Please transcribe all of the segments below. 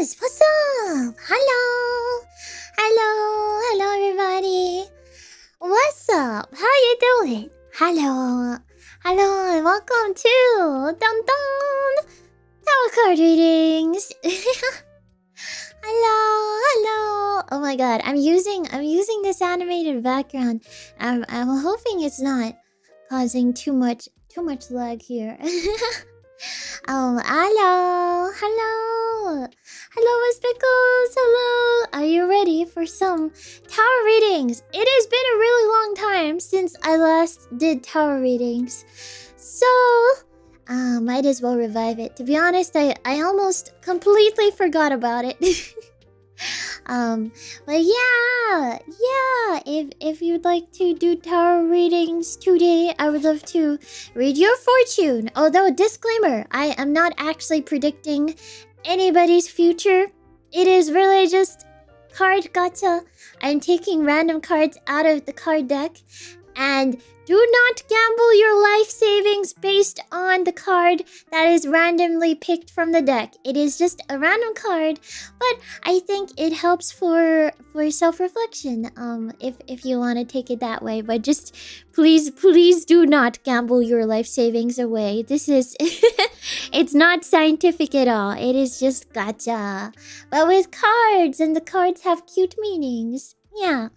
Yes, what's up? Hello. Hello everybody. What's up? How you doing? Hello. And welcome to Dun Dun Tarot Card Readings. Hello. Oh my god, I'm using this animated background. I'm hoping it's not causing too much lag here. Hello, Spickles. Hello. Are you ready for some tarot readings? It has been a really long time since I last did tarot readings, so might as well revive it. To be honest, I almost completely forgot about it. But yeah, if you'd like to do tarot readings today, I would love to read your fortune. Although, disclaimer, I am not actually predicting anybody's future. It is really just card gacha. I'm taking random cards out of the card deck, and do not gamble your life savings based on the card that is randomly picked from the deck. It is just a random card, but I think it helps for self-reflection, if you want to take it that way. But just please do not gamble your life savings away. This is it's not scientific at all. It is just gacha, but with cards, and the cards have cute meanings. Yeah.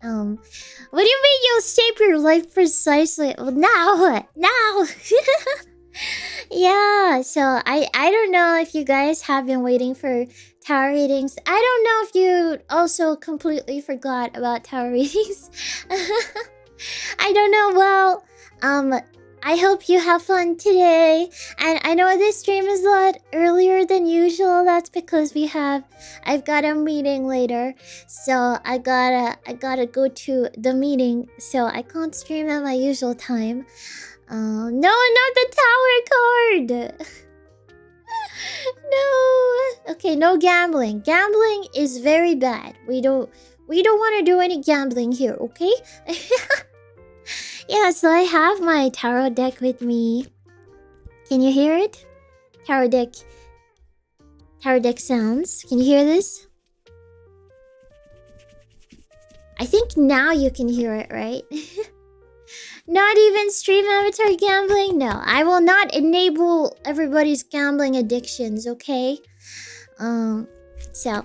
What do you mean you'll shape your life precisely? Well, now. Yeah, so I don't know if you guys have been waiting for tarot readings. I don't know if you also completely forgot about tarot readings. I don't know. Well, I hope you have fun today. And I know this stream is a lot earlier than usual. That's because I've got a meeting later. So I gotta go to the meeting. So I can't stream at my usual time. No, not the tower card. No. Okay, no gambling. Gambling is very bad. We don't want to do any gambling here, okay? Yeah, so I have my tarot deck with me. Can you hear it? Tarot deck sounds. Can you hear this? I think now you can hear it, right? Not even stream avatar gambling? No, I will not enable everybody's gambling addictions, okay? So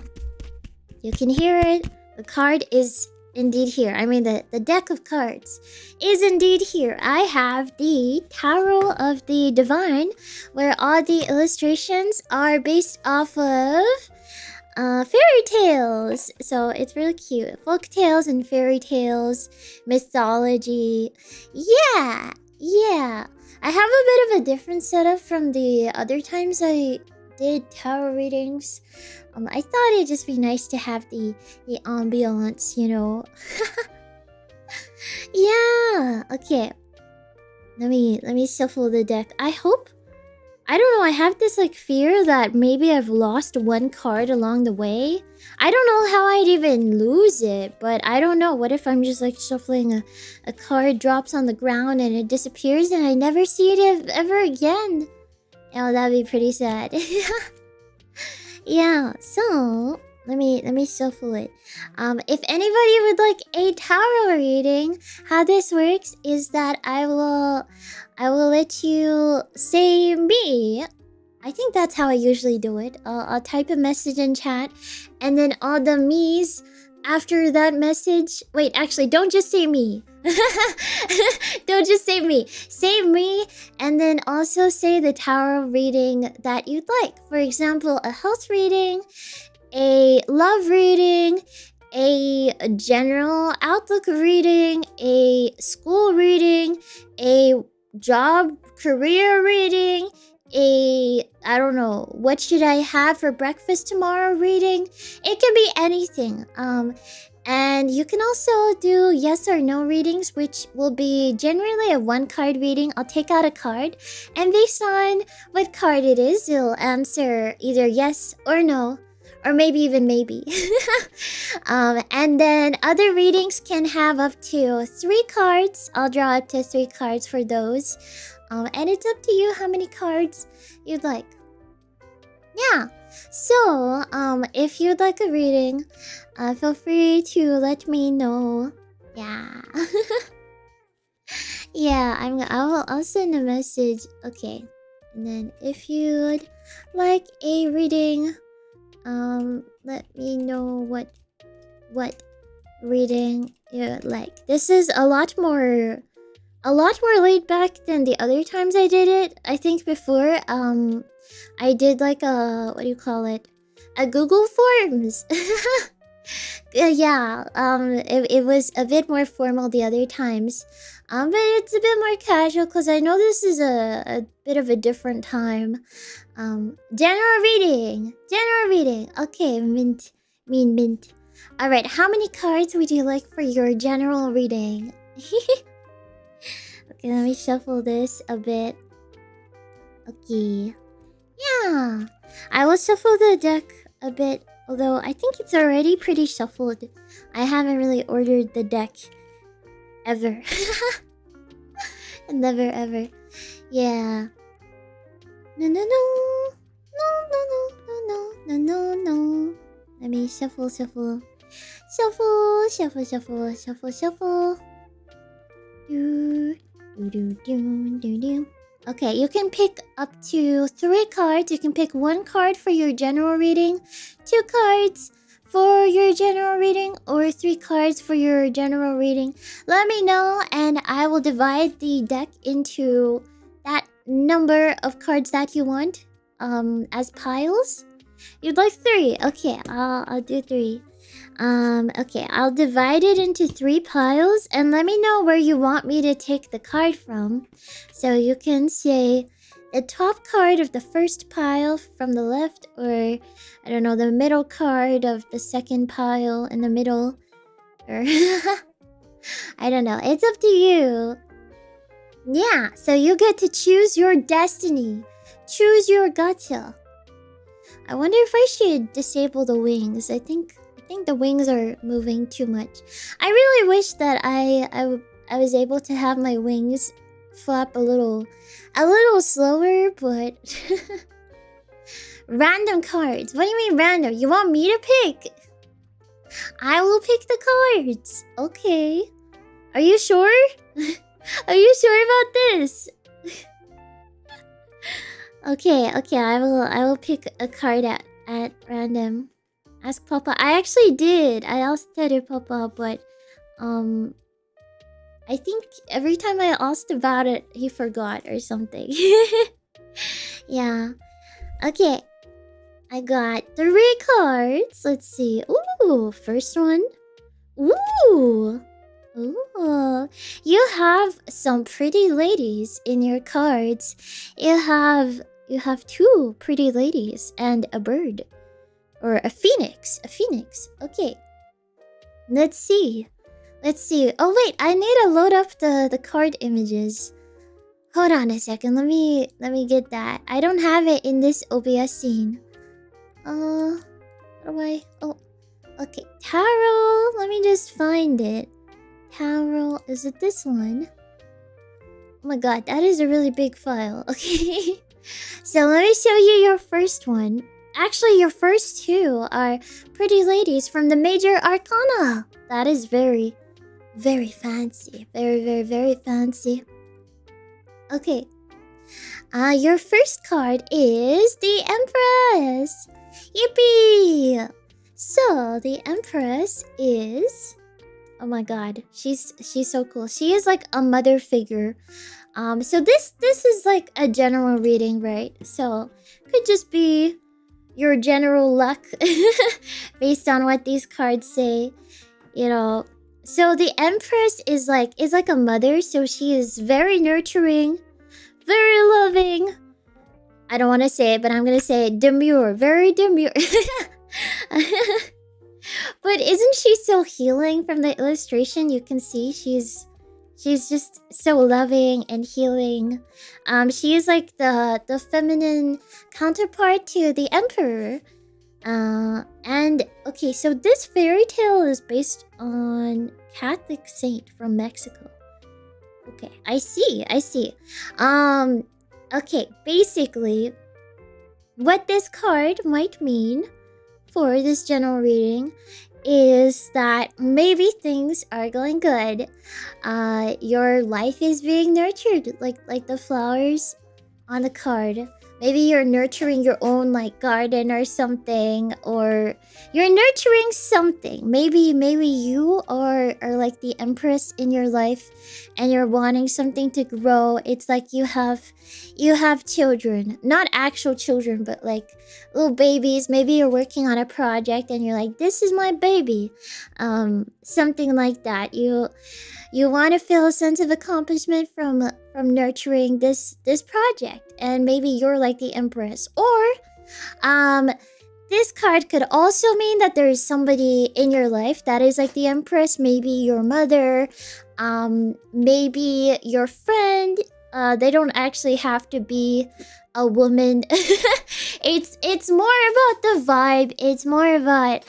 you can hear it. The card is indeed here. I mean, the deck of cards is indeed here. I have the Tarot of the Divine, where all the illustrations are based off of fairy tales. So it's really cute. Folk tales and fairy tales, mythology. Yeah. I have a bit of a different setup from the other times I did tarot readings. I thought it'd just be nice to have the ambiance, you know. Yeah. Okay. Let me shuffle the deck. I don't know, I have this like fear that maybe I've lost one card along the way. I don't know how I'd even lose it, but I don't know. What if I'm just like shuffling a card, drops on the ground, and it disappears and I never see it ever again? Oh, that'd be pretty sad. Yeah, so let me shuffle it. If anybody would like a tarot reading, how this works is that I will let you say me. I think that's how I usually do it. I'll type a message in chat, and then all the me's after that message. Wait, actually, don't just say me. Don't just say me. Say me, and then also say the tarot reading that you'd like. For example, a health reading, a love reading, a general outlook reading, a school reading, a job career reading, I don't know, what should I have for breakfast tomorrow reading. It can be anything. And you can also do yes or no readings, which will be generally a one card reading. I'll take out a card, and based on what card it is, you'll answer either yes or no, or maybe even maybe. And then other readings can have up to 3 cards. I'll draw up to 3 cards for those. And it's up to you how many cards you'd like. Yeah. So, if you'd like a reading, feel free to let me know. Yeah. Yeah, I'll send a message. Okay. And then if you'd like a reading, let me know what reading you'd like. This is a lot more laid back than the other times I did it. I think before, I did like a, what do you call it? A Google Forms. Yeah, it was a bit more formal the other times. But it's a bit more casual because I know this is a bit of a different time. General reading. Okay, mint. Alright, how many cards would you like for your general reading? Okay, let me shuffle this a bit. Okay. Yeah. I will shuffle the deck a bit, although I think it's already pretty shuffled. I haven't really ordered the deck ever. Never ever. Yeah. No. Let me shuffle. Do. Okay, you can pick up to 3 cards. You can pick 1 card for your general reading, 2 cards for your general reading, or 3 cards for your general reading. Let me know and I will divide the deck into that number of cards that you want as piles. You'd like 3. Okay, I'll do 3. Okay, I'll divide it into 3 piles and let me know where you want me to take the card from. So you can say the top card of the first pile from the left, or I don't know, the middle card of the second pile in the middle, or I don't know, it's up to you. Yeah, so you get to choose your destiny. Choose your gacha. I wonder if I should disable the wings. I think the wings are moving too much. I really wish that I was able to have my wings flap a little slower, but random cards. What do you mean random? You want me to pick? I will pick the cards. Okay. Are you sure? Are you sure about this? Okay, I will pick a card at random. Ask Papa. I actually did. I asked Teddy Papa, but I think every time I asked about it, he forgot or something. Yeah. Okay. I got 3 cards. Let's see. Ooh, first one. Ooh. You have some pretty ladies in your cards. You have 2 pretty ladies and a bird. Or a phoenix. Okay. Let's see. Oh wait, I need to load up the card images. Hold on a second. Let me get that. I don't have it in this OBS scene. How do I? Oh, okay. Tarot. Let me just find it. Tarot. Is it this one? Oh my god, that is a really big file. Okay. So let me show you your first one. Actually, your first 2 are pretty ladies from the major arcana. That is very, very fancy. Very fancy. Okay. Your first card is the Empress. Yippee! So, the Empress is... Oh my god, she's so cool. She is like a mother figure. So this is like a general reading, right? So, could just be your general luck based on what these cards say, you know. So the Empress is like a mother, so she is very nurturing, very loving. I don't want to say it, but I'm gonna say it. Demure, very demure. But isn't she so healing? From the illustration you can see she's just so loving and healing. She is like the feminine counterpart to the Emperor. And okay, so this fairy tale is based on Catholic saint from Mexico. Okay, I see. Okay, basically, what this card might mean for this general reading is that maybe things are going good. Your life is being nurtured, like the flowers on the card. Maybe you're nurturing your own like garden or something, or you're nurturing something. Maybe you are like the empress in your life, and you're wanting something to grow. It's like you have children, not actual children, but like little babies. Maybe you're working on a project and you're like, this is my baby, something like that. You want to feel a sense of accomplishment from nurturing this project, and maybe you're like the empress. Or this card could also mean that there is somebody in your life that is like the empress. Maybe your mother, maybe your friend. They don't actually have to be a woman. It's more about the vibe. It's more about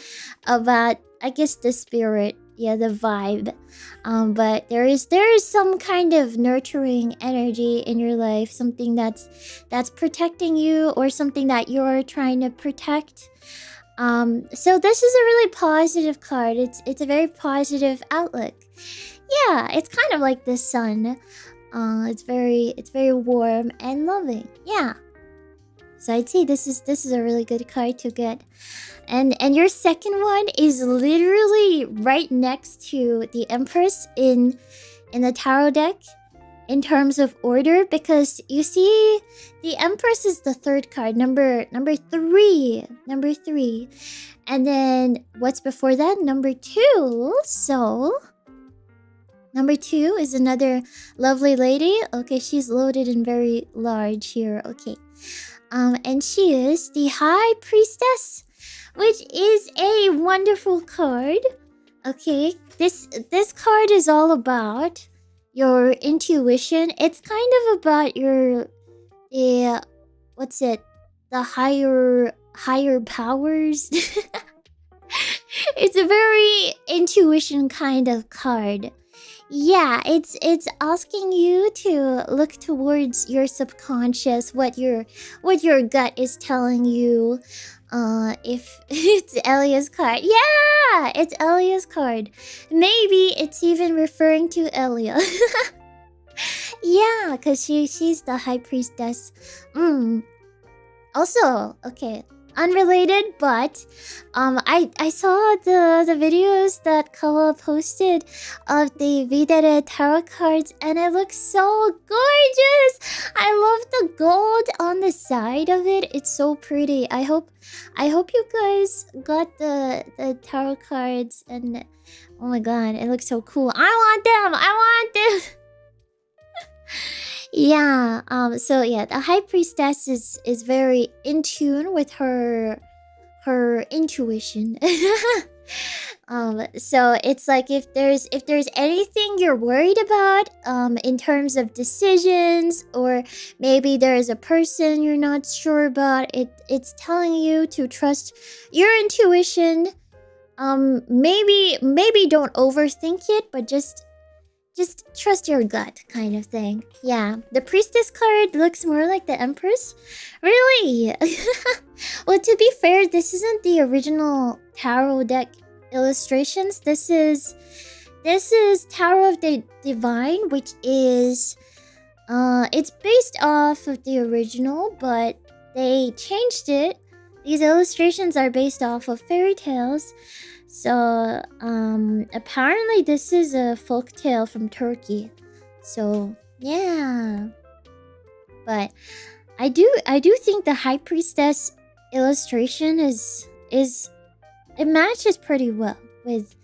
I guess the spirit. Yeah, the vibe. But there is some kind of nurturing energy in your life, something that's protecting you, or something that you're trying to protect. So this is a really positive card. It's a very positive outlook. Yeah, it's kind of like the sun. It's very warm and loving. Yeah. So I'd say this is a really good card to get. And your second one is literally right next to the Empress in the tarot deck in terms of order, because you see the Empress is the third card, number 3. And then what's before that? Number 2. So number 2 is another lovely lady. Okay, she's loaded and very large here. Okay. And she is the High Priestess, which is a wonderful card. Okay, this card is all about your intuition. It's kind of about your what's it? The higher powers. It's a very intuition kind of card. Yeah, it's asking you to look towards your subconscious, what your gut is telling you. If it's Elia's card. Yeah, it's Elia's card. Maybe it's even referring to Elia. Yeah, because she's the High Priestess. Also, okay, unrelated, but I saw the videos that Kawa posted of the V-Dere tarot cards, and it looks so gorgeous. I love the gold on the side of it. It's so pretty. I hope you guys got the tarot cards, and oh my god, it looks so cool. I want them. Yeah, so yeah, the High Priestess is very in tune with her intuition. So it's like if there's anything you're worried about in terms of decisions, or maybe there is a person you're not sure about, it's telling you to trust your intuition. Maybe don't overthink it, but just trust your gut, kind of thing. Yeah, the Priestess card looks more like the Empress. Really? Well, to be fair, this isn't the original tarot deck illustrations. This is Tower of the Divine, which is it's based off of the original, but they changed it. These illustrations are based off of fairy tales. So, apparently this is a folk tale from Turkey. So, yeah. But I do think the High Priestess illustration is it matches pretty well with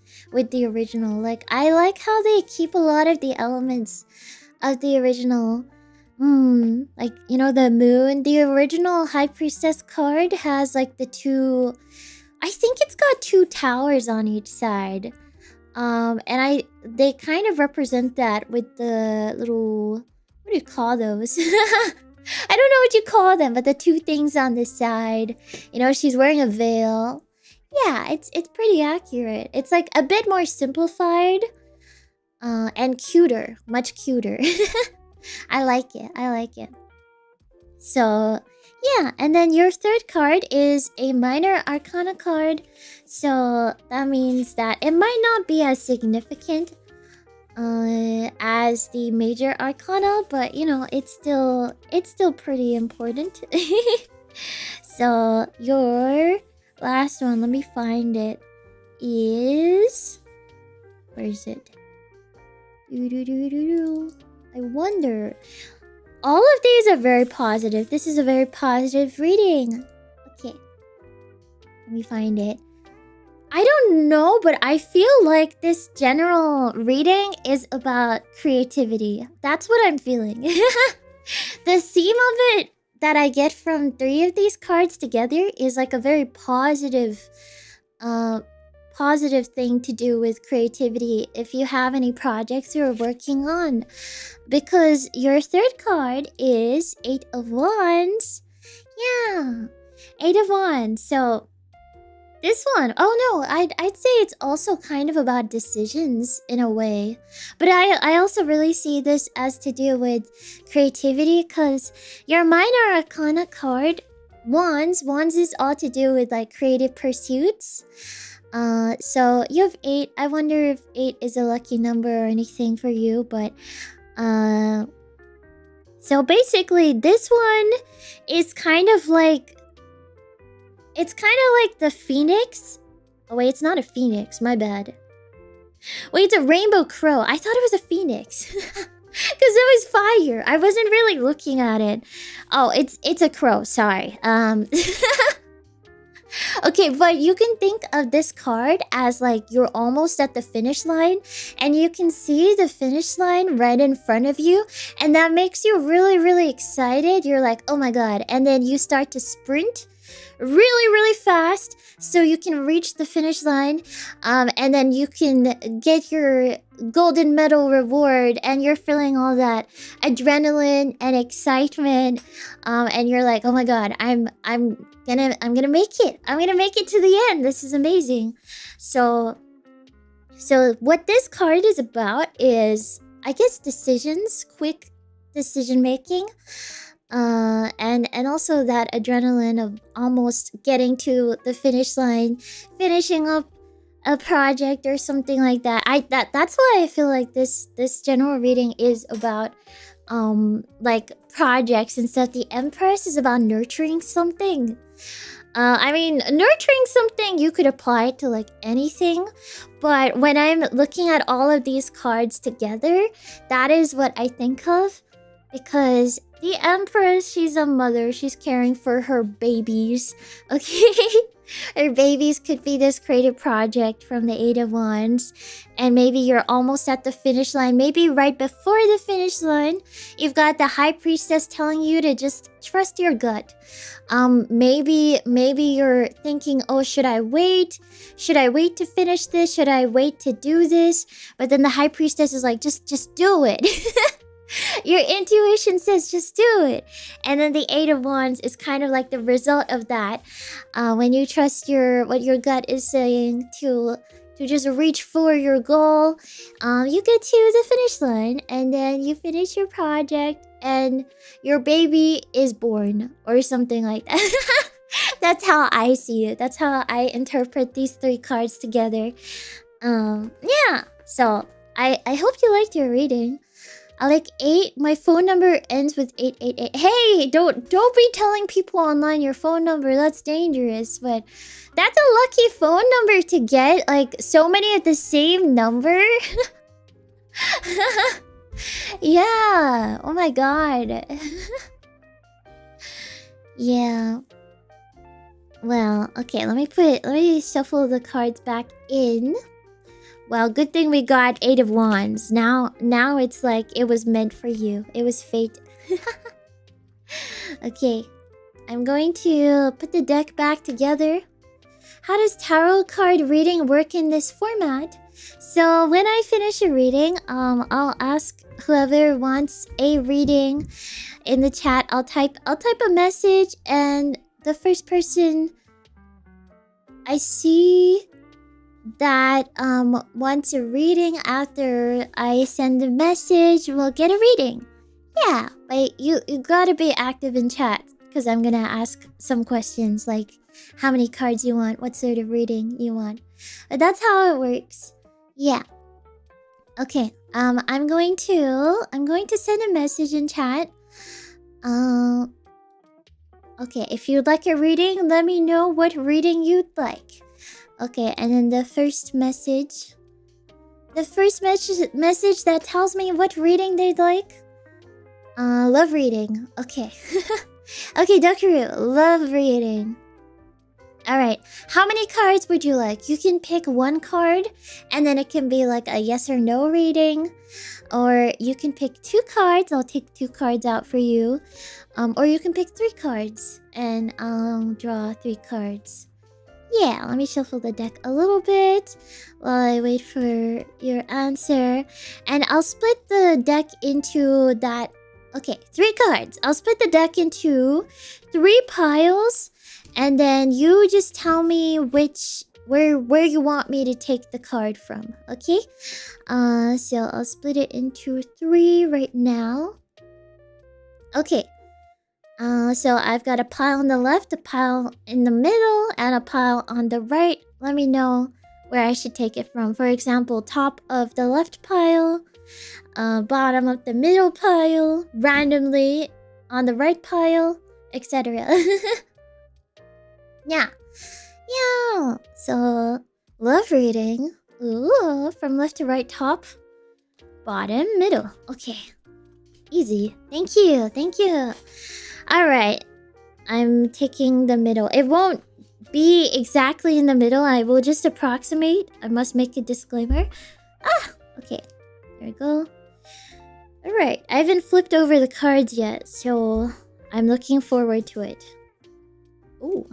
the original. Like, I like how they keep a lot of the elements of the original. Like, you know, the moon. The original High Priestess card has like the two, I think it's got 2 towers on each side. And they kind of represent that with the little, what do you call those? I don't know what you call them, but the 2 things on the side. You know, she's wearing a veil. Yeah, it's pretty accurate. It's like a bit more simplified, and cuter, much cuter. I like it. So yeah, and then your third card is a minor arcana card. So that means that it might not be as significant as the major arcana, but you know, it's still pretty important. So your last one, let me find it, is, where is it? I wonder. All of these are very positive. This is a very positive reading. Okay. Let me find it. I don't know, but I feel like this general reading is about creativity. That's what I'm feeling. The theme of it that I get from 3 of these cards together is like a very positive thing to do with creativity if you have any projects you're working on. Because your third card is 8 of Wands. Yeah, 8 of Wands. So this one, oh no, I'd say it's also kind of about decisions in a way. But I also really see this as to do with creativity, because your minor arcana card, Wands is all to do with like creative pursuits. So you have 8. I wonder if 8 is a lucky number or anything for you, but so basically this one is kind of like, it's kind of like the phoenix. Oh wait, it's not a phoenix, my bad. Wait, it's a rainbow crow. I thought it was a phoenix. Because it was fire. I wasn't really looking at it. Oh, it's a crow, sorry. Okay, but you can think of this card as like you're almost at the finish line, and you can see the finish line right in front of you, and that makes you really, really excited. You're like, oh my god, and then you start to sprint really, really fast so you can reach the finish line, and then you can get your golden medal reward, and you're feeling all that adrenaline and excitement, and you're like, oh my god, I'm gonna make it. I'm gonna make it to the end. This is amazing. So what this card is about is, I guess, decisions, quick decision making. And also that adrenaline of almost getting to the finish line, finishing up a project or something like that. That's why I feel like this general reading is about like projects and stuff. The Empress is about nurturing something. I mean, nurturing something, you could apply it to like anything, but when I'm looking at all of these cards together, that is what I think of. Because the Empress, she's a mother. She's caring for her babies. Okay? Her babies could be this creative project from the 8 of Wands. And maybe you're almost at the finish line. Maybe right before the finish line, you've got the High Priestess telling you to just trust your gut. Maybe you're thinking, oh, should I wait? Should I wait to finish this? Should I wait to do this? But then the High Priestess is like, just do it. Your intuition says just do it. And then the 8 of Wands is kind of like the result of that. When you trust what your gut is saying to just reach for your goal, you get to the finish line, and then you finish your project and your baby is born or something like that. That's how I see it. That's how I interpret these 3 cards together. Yeah. So I hope you liked your reading. I like 8. My phone number ends with 888. Hey, don't be telling people online your phone number. That's dangerous. But that's a lucky phone number to get. Like, so many of the same number. Yeah. Oh my god. Yeah. Well, okay, let me shuffle the cards back in. Well, good thing we got 8 of Wands. Now it's like it was meant for you. It was fate. Okay. I'm going to put the deck back together. How does tarot card reading work in this format? So when I finish a reading, I'll ask whoever wants a reading in the chat. I'll type a message, and the first person I see that wants a reading after I send the message will get a reading. Yeah, but you gotta be active in chat because I'm gonna ask some questions like how many cards you want, what sort of reading you want. But that's how it works. Yeah. Okay. I'm going to send a message in chat. Okay, if you'd like a reading, let me know what reading you'd like. Okay, and then the first message that tells me what reading they'd like. Love reading. Okay. Okay, Dokuru, love reading. Alright, how many cards would you like? You can pick one card, and then it can be like a yes or no reading. Or you can pick 2 cards, I'll take 2 cards out for you. Or you can pick 3 cards, and I'll draw 3 cards. Yeah, let me shuffle the deck a little bit while I wait for your answer. And I'll split the deck into that... Okay, 3 cards. I'll split the deck into 3 piles. And then you just tell me where you want me to take the card from, okay? So I'll split it into 3 right now. Okay. So I've got a pile on the left, a pile in the middle, and a pile on the right. Let me know where I should take it from. For example, top of the left pile, bottom of the middle pile, randomly on the right pile, etc. Yeah. Yeah. So, love reading. Ooh, from left to right, top, bottom, middle. Okay. Easy. Thank you. Thank you. Alright. I'm taking the middle. It won't be exactly in the middle. I will just approximate. I must make a disclaimer. Okay. There we go. Alright. I haven't flipped over the cards yet, so I'm looking forward to it. Ooh.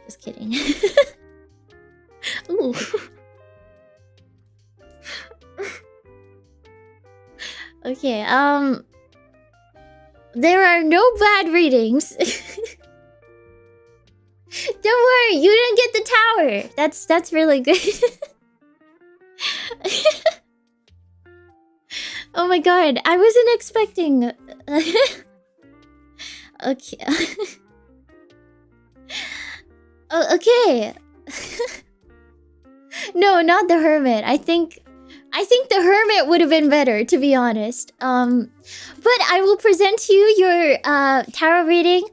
Just kidding. Ooh. Okay, there are no bad readings. Don't worry, you didn't get the tower. That's really good. Oh my god, I wasn't expecting. Okay. Oh, okay. No, not the hermit. I think the hermit would have been better, to be honest. But I will present to you your tarot reading.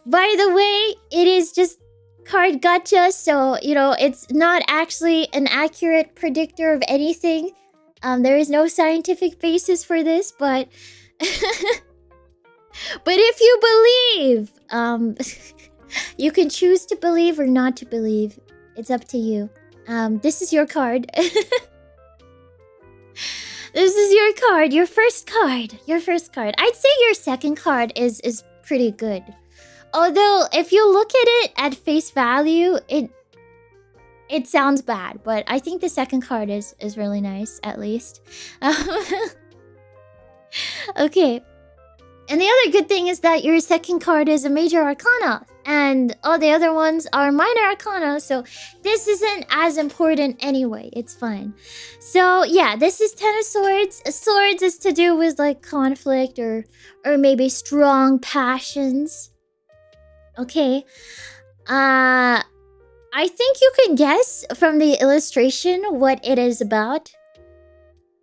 By the way, it is just card gacha, so you know it's not actually an accurate predictor of anything. There is no scientific basis for this, but but if you believe, you can choose to believe or not to believe. It's up to you. This is your card. This is your card, your first card. Your first card. I'd say your second card is pretty good. Although, if you look at it at face value, it sounds bad. But I think the second card is really nice, at least. Okay. And the other good thing is that your second card is a major arcana. And all the other ones are minor arcana. So this isn't as important anyway. It's fine. So yeah, this is Ten of Swords. Swords is to do with like conflict or maybe strong passions. Okay. I think you can guess from the illustration what it is about.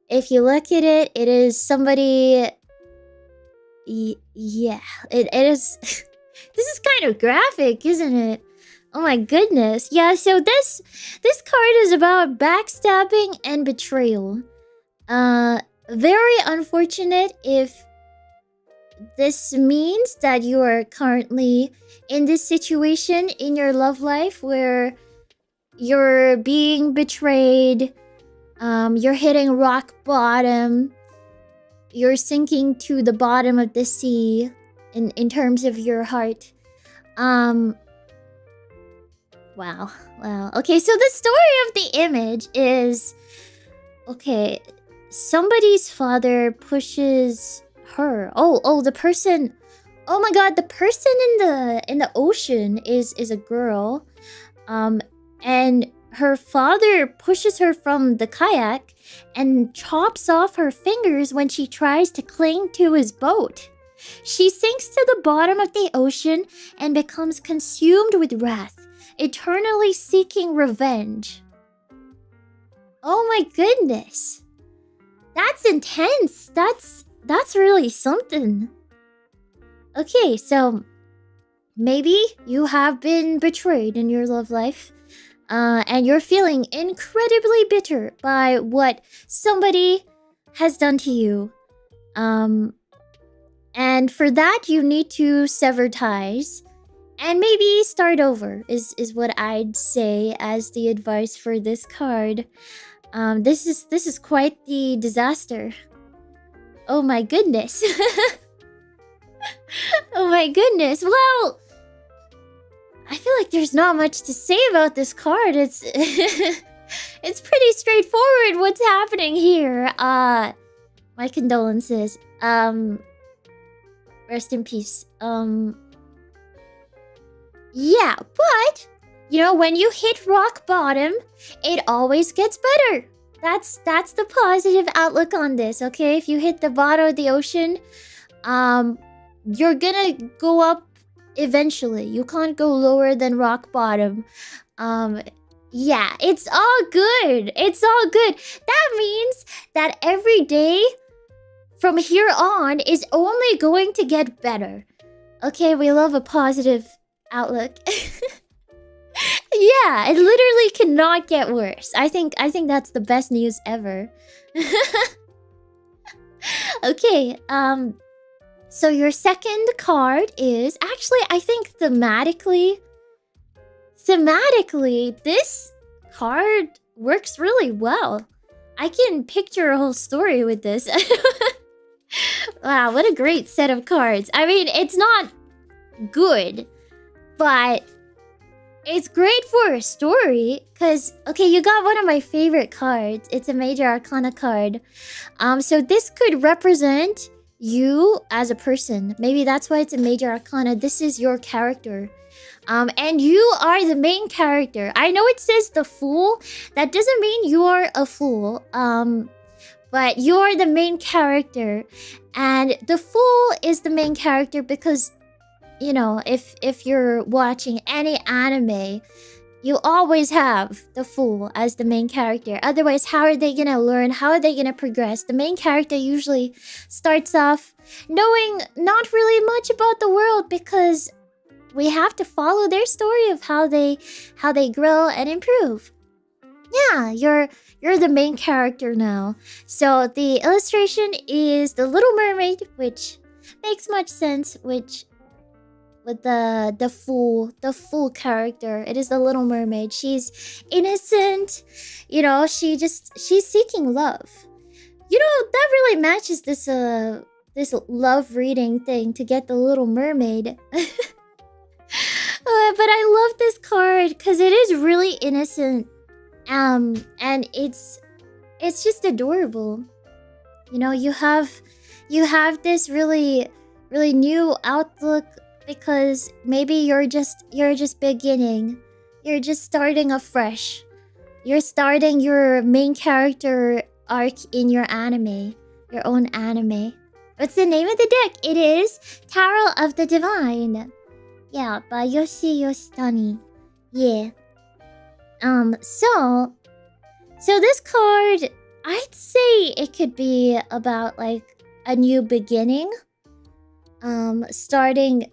If you look at it, it is somebody... Yeah, it is... This is kind of graphic, isn't it? Oh my goodness. Yeah, so this card is about backstabbing and betrayal. Very unfortunate if this means that you are currently in this situation in your love life where you're being betrayed, you're hitting rock bottom, you're sinking to the bottom of the sea in terms of your heart. Wow. Okay, so the story of the image is... Okay, somebody's father pushes her. Oh, the person... Oh my god, the person in the ocean is a girl. And her father pushes her from the kayak and chops off her fingers when she tries to cling to his boat. She sinks to the bottom of the ocean and becomes consumed with wrath, eternally seeking revenge. Oh my goodness. That's intense. That's really something. Okay, so maybe you have been betrayed in your love life. And you're feeling incredibly bitter by what somebody has done to you. And for that, you need to sever ties and maybe start over is what I'd say as the advice for this card. This is quite the disaster. Oh my goodness. Oh my goodness. Well, I feel like there's not much to say about this card. It's it's pretty straightforward what's happening here. My condolences. Rest in peace. Yeah, but you know, when you hit rock bottom, it always gets better. That's the positive outlook on this, okay? If you hit the bottom of the ocean, you're gonna go up eventually. You can't go lower than rock bottom. Yeah, it's all good. It's all good. That means that every day from here on is only going to get better. Okay, we love a positive outlook. Yeah, it literally cannot get worse. I think that's the best news ever. Okay, so your second card is actually, I think thematically, this card works really well. I can picture a whole story with this. Wow, what a great set of cards. I mean, it's not good, but it's great for a story. Because, okay, you got one of my favorite cards. It's a Major Arcana card. So this could represent you as a person. Maybe that's why it's a Major Arcana. This is your character. And you are the main character. I know it says the Fool. That doesn't mean you are a fool. But you're the main character. And the Fool is the main character because, you know, if you're watching any anime, you always have the Fool as the main character. Otherwise, how are they gonna learn? How are they gonna progress? The main character usually starts off knowing not really much about the world because we have to follow their story of how they grow and improve. Yeah, you're the main character now. So the illustration is the Little Mermaid, which makes much sense, which with the fool character. It is the Little Mermaid. She's innocent, you know, she's seeking love. You know, that really matches this love reading thing to get the Little Mermaid. But I love this card because it is really innocent. And it's just adorable. You know, you have this really new outlook because maybe you're just beginning. You're just starting afresh. You're starting your main character arc in your anime, your own anime. What's the name of the deck? It is Tarot of the Divine. Yeah, by Yoshi Yoshitani. Yeah. So this card, I'd say it could be about like a new beginning. Starting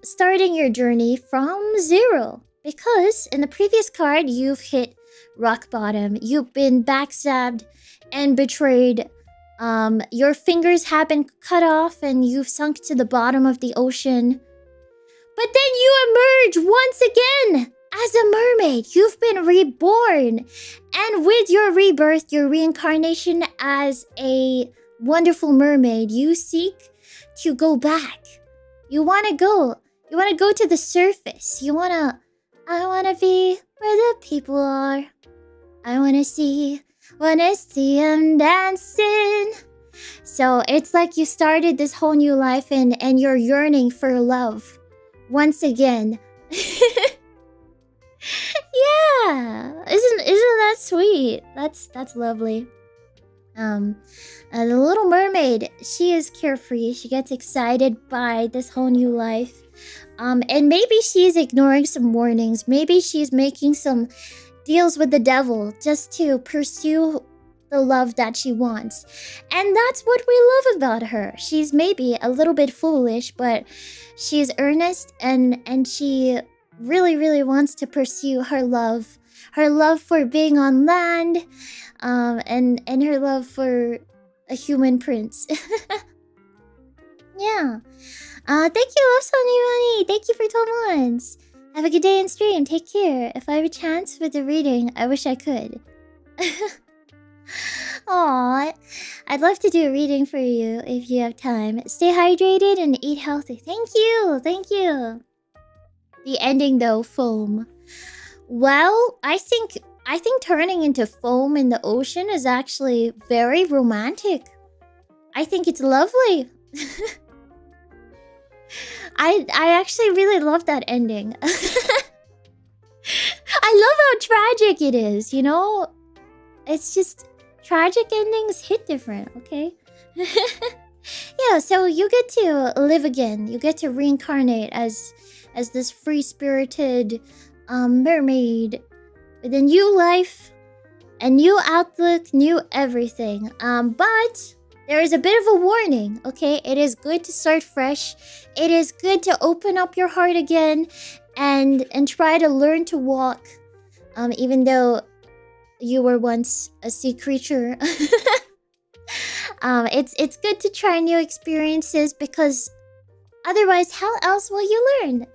your journey from zero. Because in the previous card, you've hit rock bottom. You've been backstabbed and betrayed. Your fingers have been cut off and you've sunk to the bottom of the ocean. But then you emerge once again as a mermaid. You've been reborn. And with your rebirth, your reincarnation as a wonderful mermaid, you seek to go back. You want to go to the surface. I want to be where the people are. I want to see them dancing. So it's like you started this whole new life and you're yearning for love. Once again. Yeah. Isn't that sweet. That's lovely. The Little Mermaid, she is carefree. She gets excited by this whole new life. And maybe she's ignoring some warnings. Maybe she's making some deals with the devil just to pursue the love that she wants. And that's what we love about her. She's maybe a little bit foolish, but she's earnest and she really, really wants to pursue her love. Her love for being on land, and her love for a human prince. Yeah. Thank you, Love Sunny Money. Thank you for 12 months. Have a good day and stream. Take care. If I have a chance with the reading, I wish I could. Aw, I'd love to do a reading for you if you have time. Stay hydrated and eat healthy. Thank you. Thank you. The ending though, foam. Well, I think turning into foam in the ocean is actually very romantic. I think it's lovely. I actually really love that ending. I love how tragic it is, you know? It's just tragic endings hit different, okay? Yeah, so you get to live again. You get to reincarnate as this free-spirited mermaid with a new life, a new outlook, new everything. But there is a bit of a warning, okay? It is good to start fresh. It is good to open up your heart again and try to learn to walk, even though you were once a sea creature. It's good to try new experiences because otherwise, how else will you learn?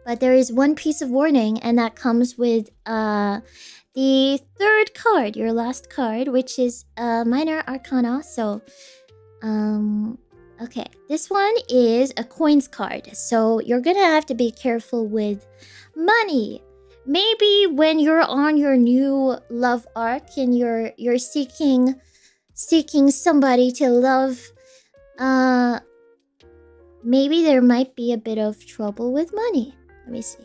But there is one piece of warning, and that comes with the third card, your last card, which is Minor Arcana. So, okay, this one is a coins card. So you're gonna have to be careful with money. Maybe when you're on your new love arc and you're seeking somebody to love, maybe there might be a bit of trouble with money. Let me see.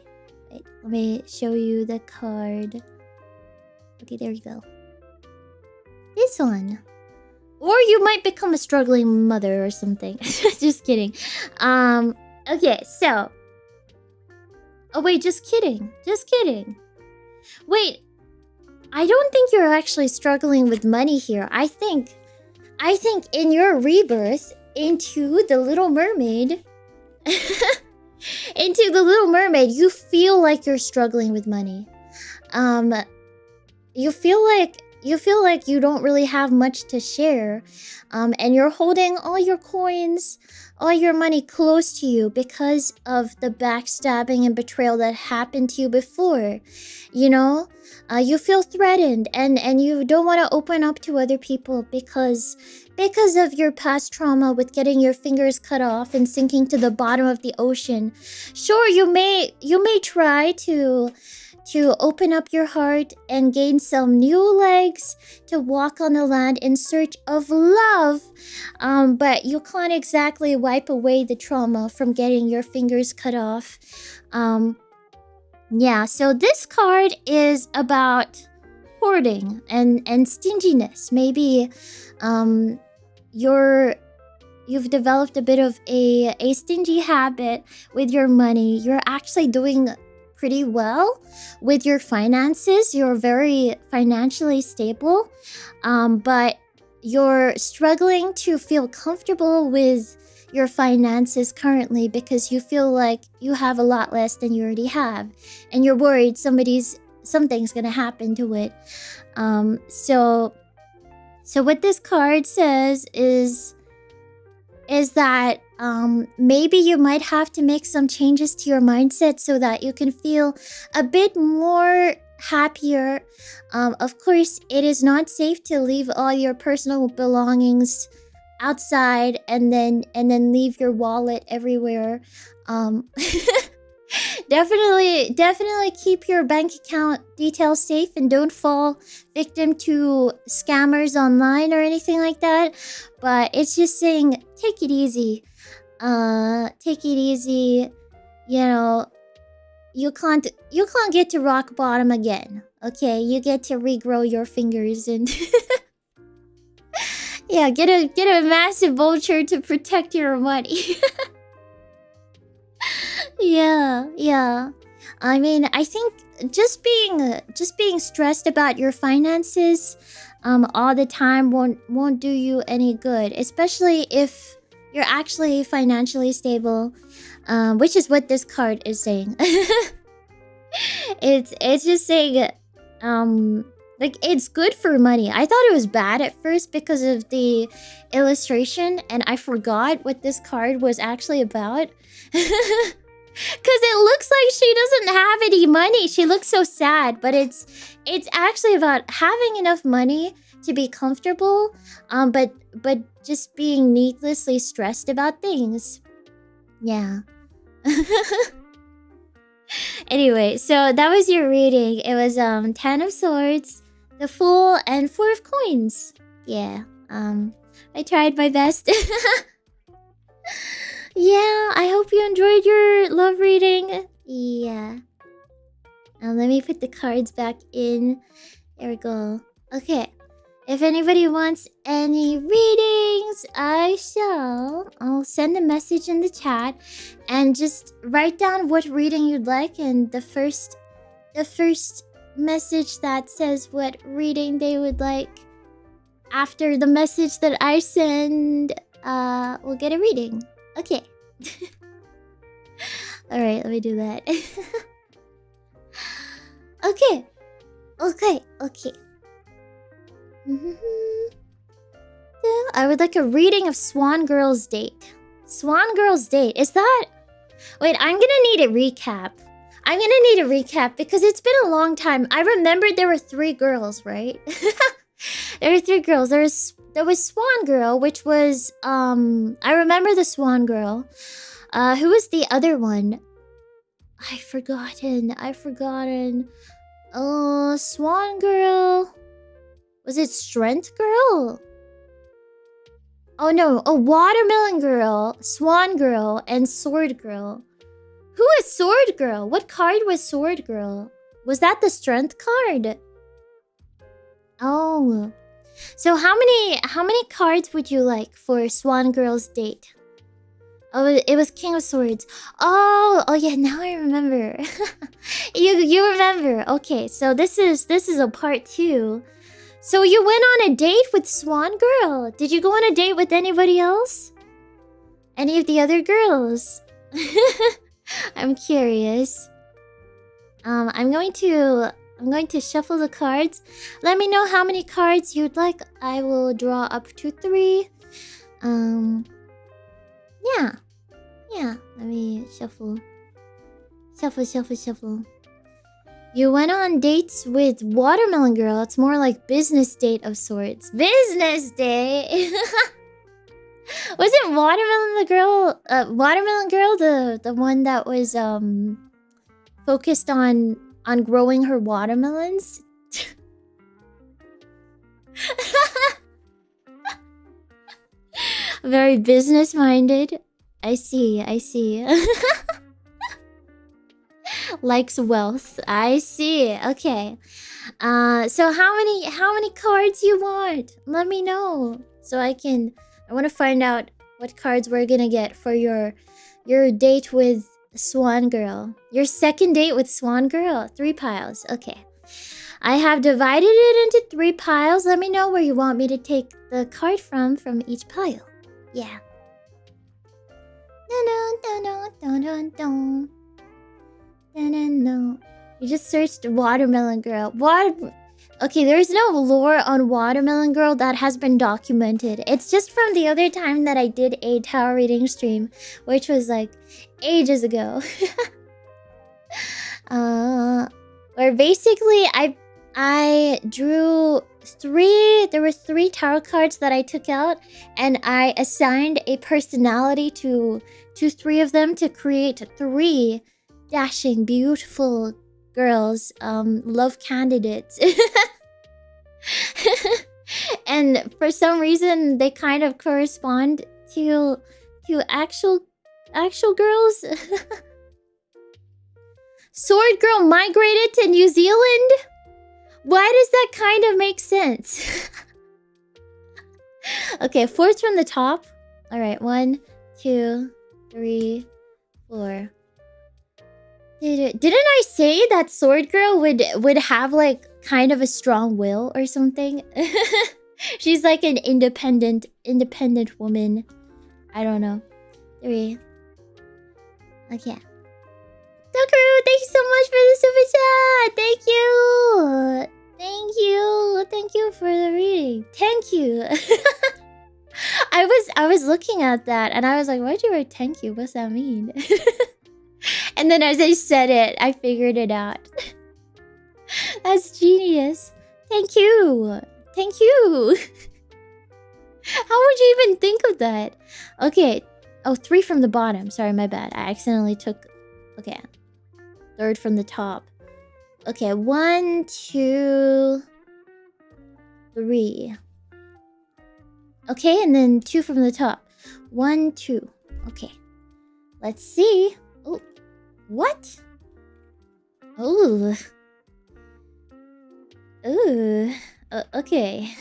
Wait, let me show you the card. Okay, there you go. This one. Or you might become a struggling mother or something. Just kidding. Okay, so. Oh wait, just kidding. Just kidding. Wait. I don't think you're actually struggling with money here. I think in your rebirth into the Little Mermaid, into the Little Mermaid, you feel like you're struggling with money. You feel like you don't really have much to share, and you're holding all your coins, all your money close to you because of the backstabbing and betrayal that happened to you before. You know, you feel threatened, and you don't want to open up to other people because of your past trauma with getting your fingers cut off and sinking to the bottom of the ocean. Sure, you may try to open up your heart and gain some new legs to walk on the land in search of love, but you can't exactly wipe away the trauma from getting your fingers cut off. Yeah, so this card is about hoarding and stinginess. Maybe you've developed a bit of a stingy habit with your money. You're actually doing pretty well with your finances. You're very financially stable, but you're struggling to feel comfortable with your finances currently because you feel like you have a lot less than you already have, and you're worried something's gonna happen to it. So what this card says is that maybe you might have to make some changes to your mindset so that you can feel a bit more happier. Of course, it is not safe to leave all your personal belongings outside and then leave your wallet everywhere. Definitely keep your bank account details safe and don't fall victim to scammers online or anything like that. But it's just saying, take it easy. Take it easy. You know, you can't get to rock bottom again. Okay, you get to regrow your fingers and yeah, get a massive vulture to protect your money. Yeah. I mean, I think just being stressed about your finances all the time won't do you any good, especially if you're actually financially stable, which is what this card is saying. It's just saying like it's good for money. I thought it was bad at first because of the illustration, and I forgot what this card was actually about. Because it looks like she doesn't have any money. She looks so sad, but it's actually about having enough money to be comfortable, but just being needlessly stressed about things. Yeah. Anyway, so that was your reading. It was 10 of swords, the Fool, and 4 of coins. Yeah. I tried my best. Yeah, I hope you enjoyed your love reading. Yeah. Now let me put the cards back in. There we go. Okay. If anybody wants any readings, I'll send a message in the chat and just write down what reading you'd like, and the first message that says what reading they would like after the message that I send will get a reading. Okay. Alright, let me do that. Okay. I would like a reading of Swan Girl's date. Swan Girl's date. Is that... Wait, I'm gonna need a recap. Because it's been a long time. I remembered there were 3 girls, right? There were 3 girls. There was Swan Girl, which was I remember the Swan Girl. Who was the other one? I've forgotten. Swan Girl. Was it Strength Girl? Oh no, Watermelon Girl, Swan Girl, and Sword Girl. Who is Sword Girl? What card was Sword Girl? Was that the Strength card? Oh. So how many cards would you like for Swan Girl's date? Oh, it was King of Swords. Oh yeah, now I remember. you remember. Okay, so this is a part 2. So you went on a date with Swan Girl. Did you go on a date with anybody else? Any of the other girls? I'm curious. I'm going to shuffle the cards. Let me know how many cards you'd like. I will draw up to 3. Yeah. Let me shuffle. Shuffle. You went on dates with Watermelon Girl. It's more like business date of sorts. Business date. Wasn't Watermelon Girl the one that was focused on growing her watermelons? Very business minded. I see. Likes wealth. I see. Okay. So how many cards you want? Let me know so I want to find out what cards we're gonna get for your date with Swan Girl. Your second date with Swan Girl. 3 piles. Okay. I have divided it into 3 piles. Let me know where you want me to take the card from each pile. Yeah. No. You just searched Watermelon Girl. Okay, there's no lore on Watermelon Girl that has been documented. It's just from the other time that I did a tarot reading stream, which was like ages ago. Where basically I drew 3. There were 3 tarot cards that I took out, and I assigned a personality to 3 of them to create 3 dashing, beautiful girls, love candidates. And for some reason, they kind of correspond to actual girls. Sword Girl migrated to New Zealand? Why does that kind of make sense? Okay, 4's from the top. All right, 1, 2, 3, 4. Didn't I say that Sword Girl would have like kind of a strong will or something? She's like an independent woman. I don't know. 3. Okay. Tukaru, thank you so much for the super chat. Thank you. Thank you. Thank you for the reading. Thank you. I was looking at that and I was like, why'd you write thank you? What's that mean? And then as I said it, I figured it out. That's genius. Thank you. Thank you. How would you even think of that? Okay. Oh, 3 from the bottom. Sorry, my bad. I accidentally took... Okay. 3rd from the top. Okay, 1, 2, 3. Okay, and then 2 from the top. 1, 2. Okay. Let's see. Oh. What? Oh. Ooh. Okay.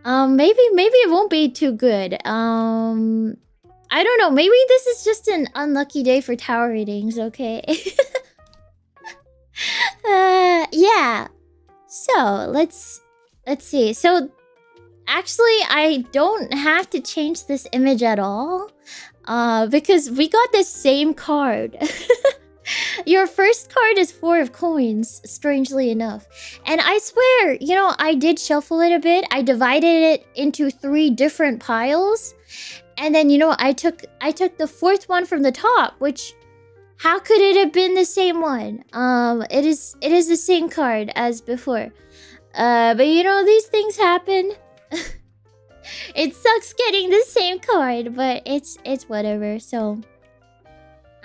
Maybe it won't be too good. I don't know. Maybe this is just an unlucky day for tower readings, okay? Yeah. So, let's see. So, actually, I don't have to change this image at all. Because we got the same card. Your first card is 4 of coins, strangely enough. And I swear, you know, I did shuffle it a bit. I divided it into 3 different piles. And then, you know, I took the 4th one from the top, which... How could it have been the same one? It is the same card as before. But you know, these things happen. It sucks getting the same card, but it's whatever. So,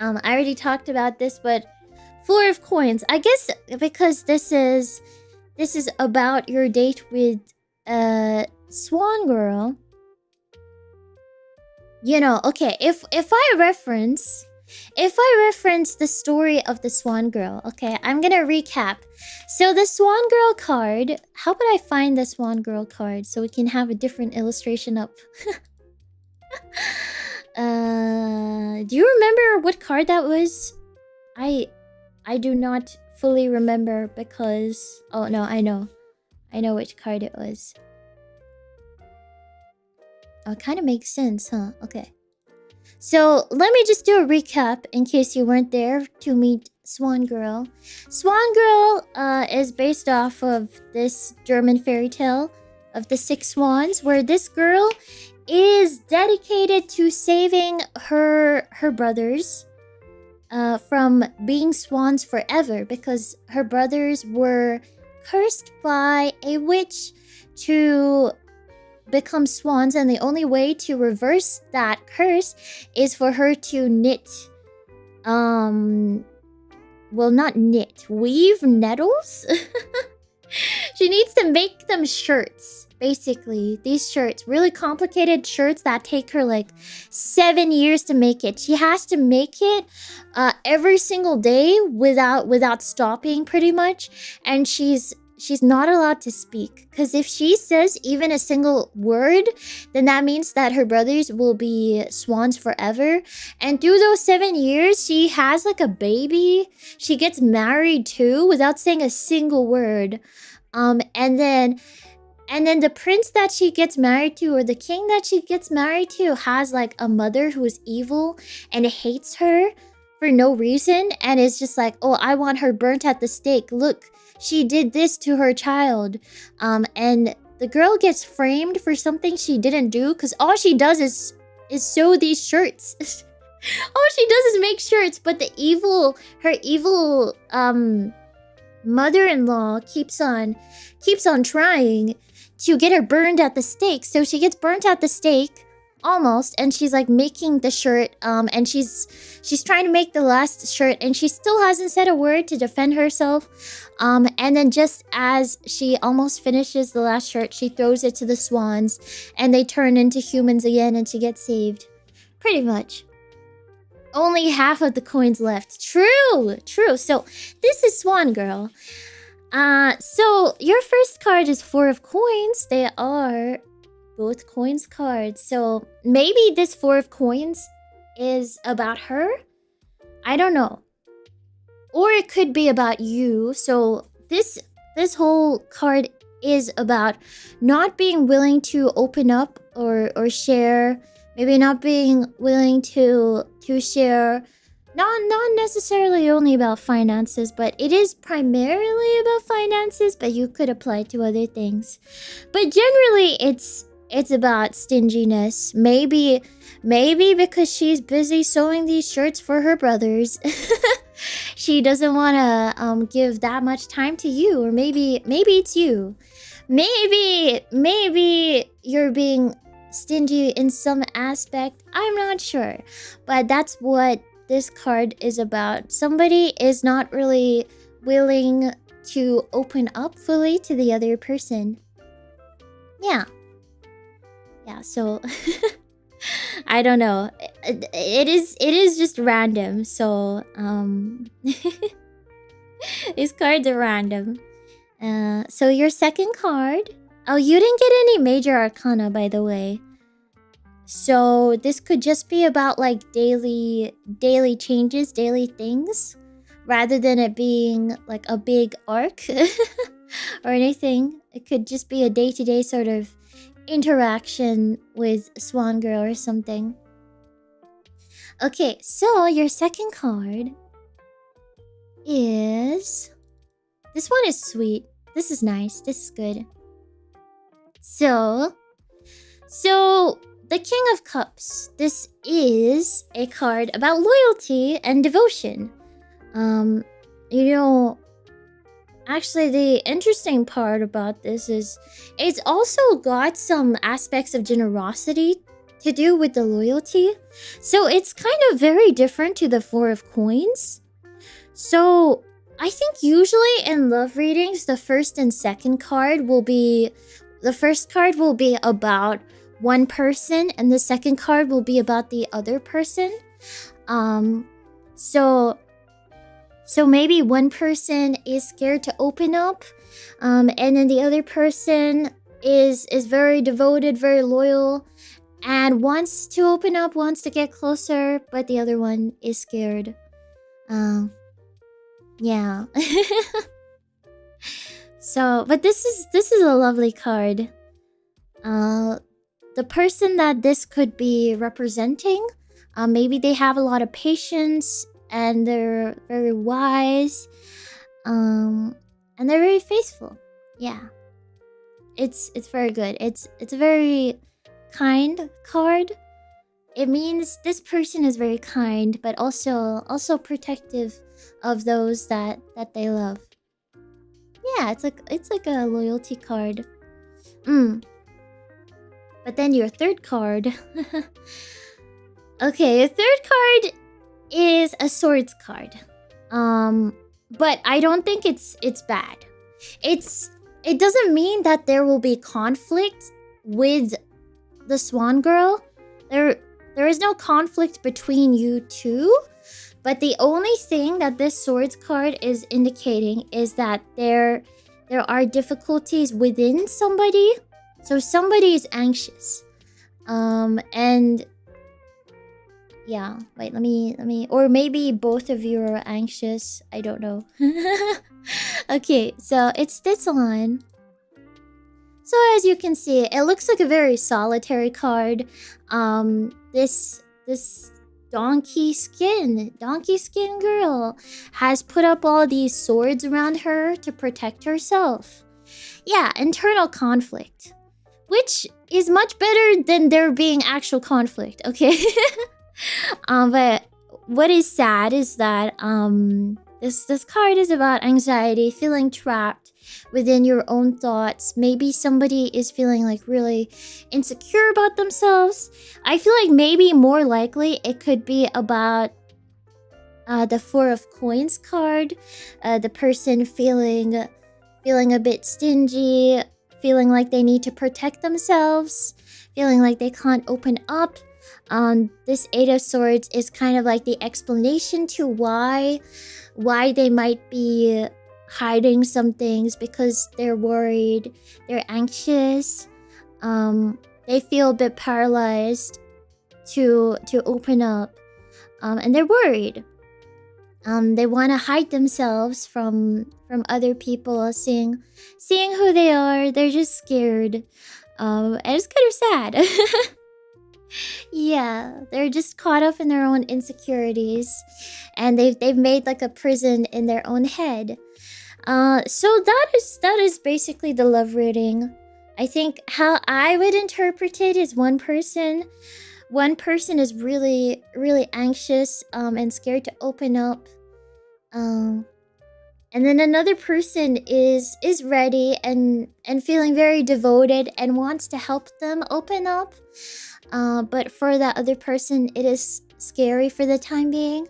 I already talked about this, but 4 of coins. I guess because this is about your date with Swan Girl. You know, okay, if I reference the story of the Swan Girl, okay, I'm gonna recap. So the Swan Girl card, how about I find the Swan Girl card so we can have a different illustration up? Do you remember what card that was? I do not fully remember because... Oh, no, I know. I know which card it was. Oh, it kind of makes sense, huh? Okay. So, let me just do a recap in case you weren't there to meet Swan Girl. Swan Girl is based off of this German fairy tale of the 6 swans, where this girl is dedicated to saving her brothers from being swans forever, because her brothers were cursed by a witch to become swans, and the only way to reverse that curse is for her to knit, well, not knit, weave nettles? She needs to make them shirts, basically. These shirts, really complicated shirts that take her like 7 years to make it. She has to make it every single day without stopping, pretty much. And she's not allowed to speak, because if she says even a single word, then that means that her brothers will be swans forever. And through those 7 years, she has like a baby. She gets married too without saying a single word. And then the prince that she gets married to, or the king that she gets married to, has like a mother who is evil and hates her for no reason, and is just like, oh, I want her burnt at the stake. Look, she did this to her child. And the girl gets framed for something she didn't do, because all she does is sew these shirts. All she does is make shirts, but her evil mother-in-law keeps on trying to get her burned at the stake. So she gets burnt at the stake, almost, and she's like making the shirt, and she's trying to make the last shirt, and she still hasn't said a word to defend herself. And then just as she almost finishes the last shirt, she throws it to the swans, and they turn into humans again, and she gets saved. Pretty much. only half of the coins left. True, true. So this is Swan Girl. So your first card is 4 of coins. They are both coins cards. So maybe this 4 of coins is about her. I don't know. Or it could be about you. So this whole card is about not being willing to open up or share. Maybe not being willing to share. Not necessarily only about finances, but it is primarily about finances, but you could apply it to other things. But generally it's about stinginess. Maybe because she's busy sewing these shirts for her brothers. She doesn't want to give that much time to you, or maybe it's you. Maybe you're being stingy in some aspect. I'm not sure, but that's what this card is about. Somebody is not really willing to open up fully to the other person. Yeah, so I don't know. It is just random. So these cards are random. So your second card. Oh, you didn't get any major arcana, by the way. So this could just be about like daily changes, daily things, rather than it being like a big arc or anything. It could just be a day-to-day sort of interaction with Swan Girl or something. Okay, so your second card is... This one is sweet. This is nice. This is good. So the King of Cups. This is a card about loyalty and devotion. You know, actually the interesting part about this is it's also got some aspects of generosity to do with the loyalty. So it's kind of very different to the 4 of coins. So I think usually in love readings, the first and second card will be... The first card will be about one person, and the second card will be about the other person. So maybe one person is scared to open up, and then the other person is very devoted, very loyal, and wants to open up, wants to get closer, but the other one is scared. Yeah. So, but this is a lovely card. The person that this could be representing, maybe they have a lot of patience and they're very wise, and they're very faithful. Yeah, it's very good. It's a very kind card. It means this person is very kind, but also protective of those that they love. Yeah, it's like a loyalty card. But then your third card. Okay, your third card is a swords card. But I don't think it's bad. It doesn't mean that there will be conflict with the Swan Girl. There is no conflict between you two. But the only thing that this swords card is indicating is that there are difficulties within somebody. So somebody is anxious. And yeah, wait, let me or maybe both of you are anxious. I don't know. Okay, so it's this one. So as you can see, it looks like a very solitary card. This donkey skin girl has put up all these swords around her to protect herself. Yeah, internal conflict, which is much better than there being actual conflict, okay? But what is sad is that this card is about anxiety, feeling trapped within your own thoughts. Maybe somebody is feeling like really insecure about themselves. I feel like maybe more likely it could be about the 4 of coins card. The person feeling a bit stingy, feeling like they need to protect themselves, feeling like they can't open up. This Eight of Swords is kind of like the explanation to why they might be hiding some things, because they're worried, they're anxious, they feel a bit paralyzed to open up, and they're worried. They want to hide themselves from other people seeing who they are. They're just scared, and it's kind of sad. Yeah, they're just caught up in their own insecurities, and they've made like a prison in their own head. So that is basically the love reading. I think how I would interpret it is one person is really anxious and scared to open up, and then another person is ready and feeling very devoted and wants to help them open up, but for that other person it is scary for the time being,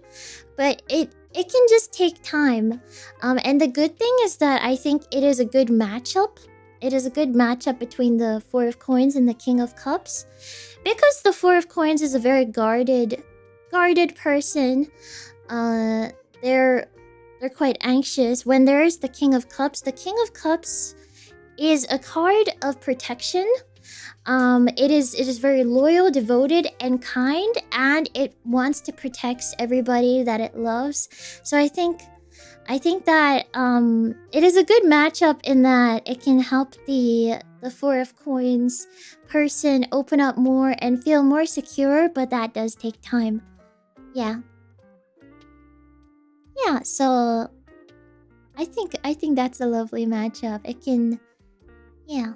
but it can just take time, and the good thing is that I think it is a good matchup. It is a good matchup between the Four of Coins and the King of Cups, because the Four of Coins is a very guarded person. They're quite anxious. When there is the King of Cups is a card of protection. It is very loyal, devoted, and kind, and it wants to protect everybody that it loves. So I think that it is a good matchup in that it can help the Four of Coins person open up more and feel more secure, but that does take time. Yeah. Yeah, so I think that's a lovely matchup. It can, yeah.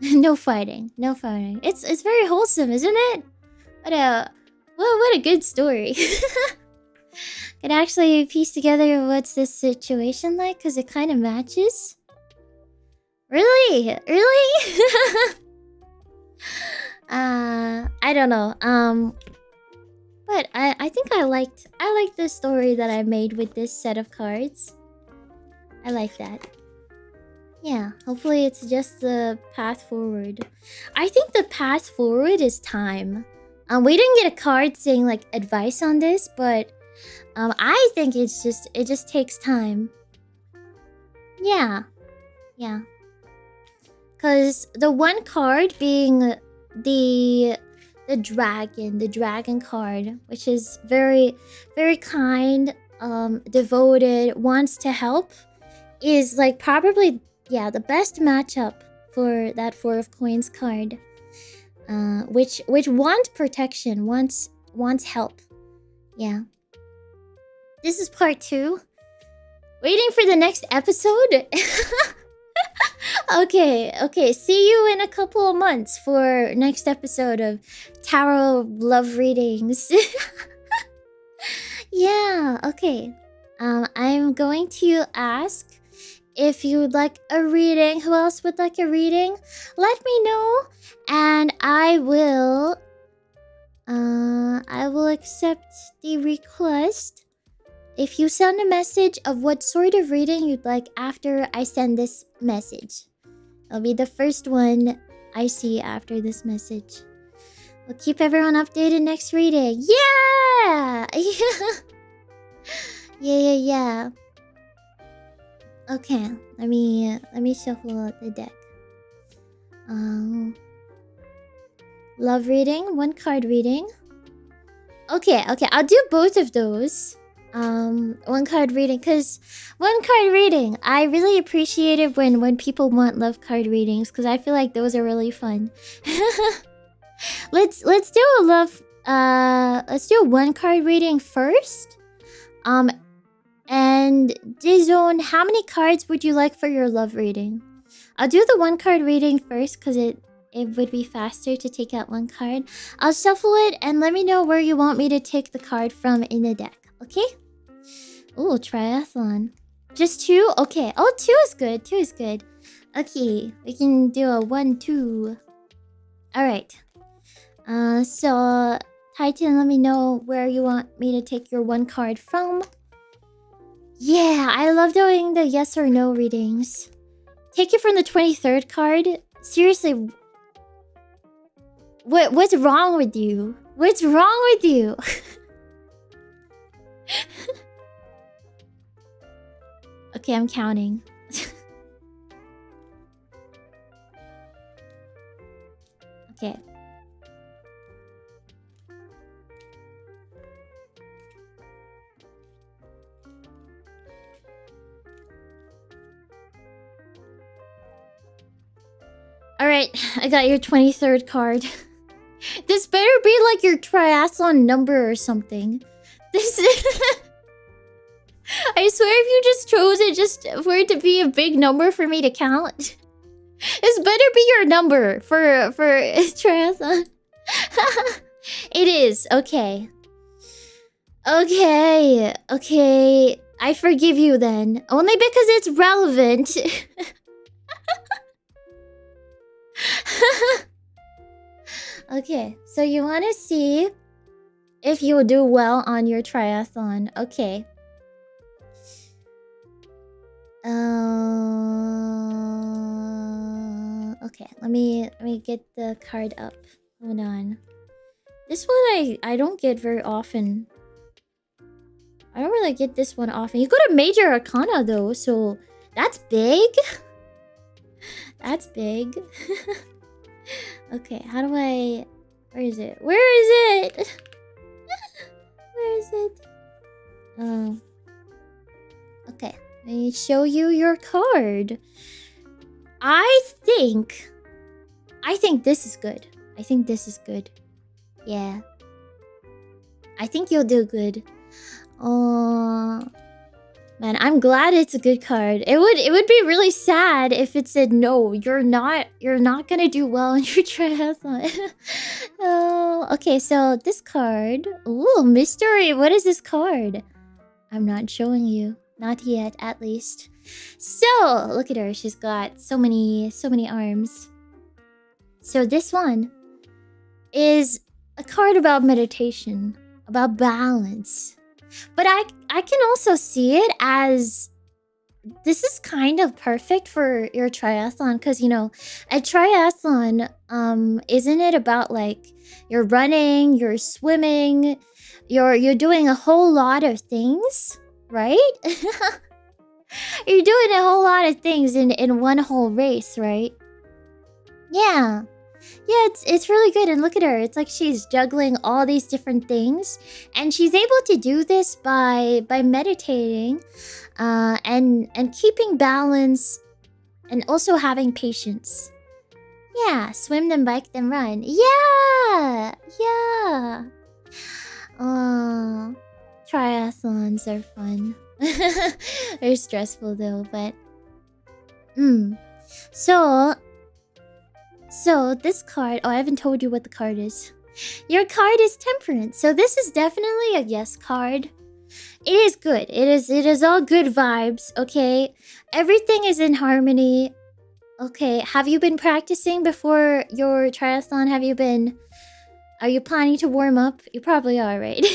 No fighting. It's very wholesome, isn't it? What a good story. Could actually piece together what's this situation like, because it kind of matches. Really? I don't know. But I think I liked the story that I made with this set of cards. I like that. Yeah, hopefully it's just the path forward. I think the path forward is time. We didn't get a card saying like advice on this, but I think it just takes time. Yeah. Cause the one card being the dragon card, which is very kind, devoted, wants to help, is like probably the best matchup for that Four of Coins card, which wants protection, wants help. Yeah. This is part 2. Waiting for the next episode. Okay. See you in a couple of months for next episode of tarot love readings. Yeah. Okay. I'm going to ask if you would like a reading. Who else would like a reading? Let me know, and I will accept the request if you send a message of what sort of reading you'd like after I send this message. It'll be the first one I see after this message. We'll keep everyone updated next reading. Yeah! Yeah. Okay, let me shuffle the deck. Love reading, one card reading. Okay, I'll do both of those. One card reading, because one card reading, I really appreciate it when people want love card readings, because I feel like those are really fun. Let's do a love, let's do a one card reading first. And Dizone, how many cards would you like for your love reading? I'll do the one card reading first, because it would be faster to take out one card. I'll shuffle it and let me know where you want me to take the card from in the deck. Okay? Oh, triathlon. Just 2? Okay. Oh, 2 is good. 2 is good. Okay. We can do a 1, 2. Alright. So, Titan, let me know where you want me to take your one card from. Yeah, I love doing the yes or no readings. Take it from the 23rd card? Seriously. What's wrong with you? What's wrong with you? Okay, I'm counting. Okay. Alright, I got your 23rd card. This better be like your triathlon number or something. This is... I swear if you just chose it just for it to be a big number for me to count. This better be your number for triathlon. It is, okay. Okay, okay. I forgive you then. Only because it's relevant. Okay, so you want to see if you will do well on your triathlon. Okay. Okay, let me get the card up. Hold on. This one I don't get very often. I don't really get this one often. You got a major arcana though, so that's big. That's big. Okay, how do I... Where is it? Where is it? Where is it? Oh. Okay, let me show you your card. I think this is good. I think this is good. Yeah. I think you'll do good. Man, I'm glad it's a good card. It would be really sad if it said no, you're not gonna do well in your triathlon. Oh, okay, so this card. Ooh, mystery. What is this card? I'm not showing you. Not yet, at least. So, look at her. She's got so many arms. So this one is a card about meditation, about balance. But I can also see it as this is kind of perfect for your triathlon because, you know, a triathlon, isn't it about like you're running, you're swimming, you're doing a whole lot of things, right? You're doing a whole lot of things in one whole race, right? Yeah. Yeah, it's really good. And look at her. It's like she's juggling all these different things. And she's able to do this by meditating and keeping balance and also having patience. Yeah, swim then bike then run. Yeah! Yeah! Oh, triathlons are fun. They're stressful though, but... So this card... Oh, I haven't told you what the card is. Your card is Temperance. So this is definitely a yes card. It is good. It is all good vibes, okay? Everything is in harmony. Okay, have you been practicing before your triathlon? Are you planning to warm up? You probably are, right?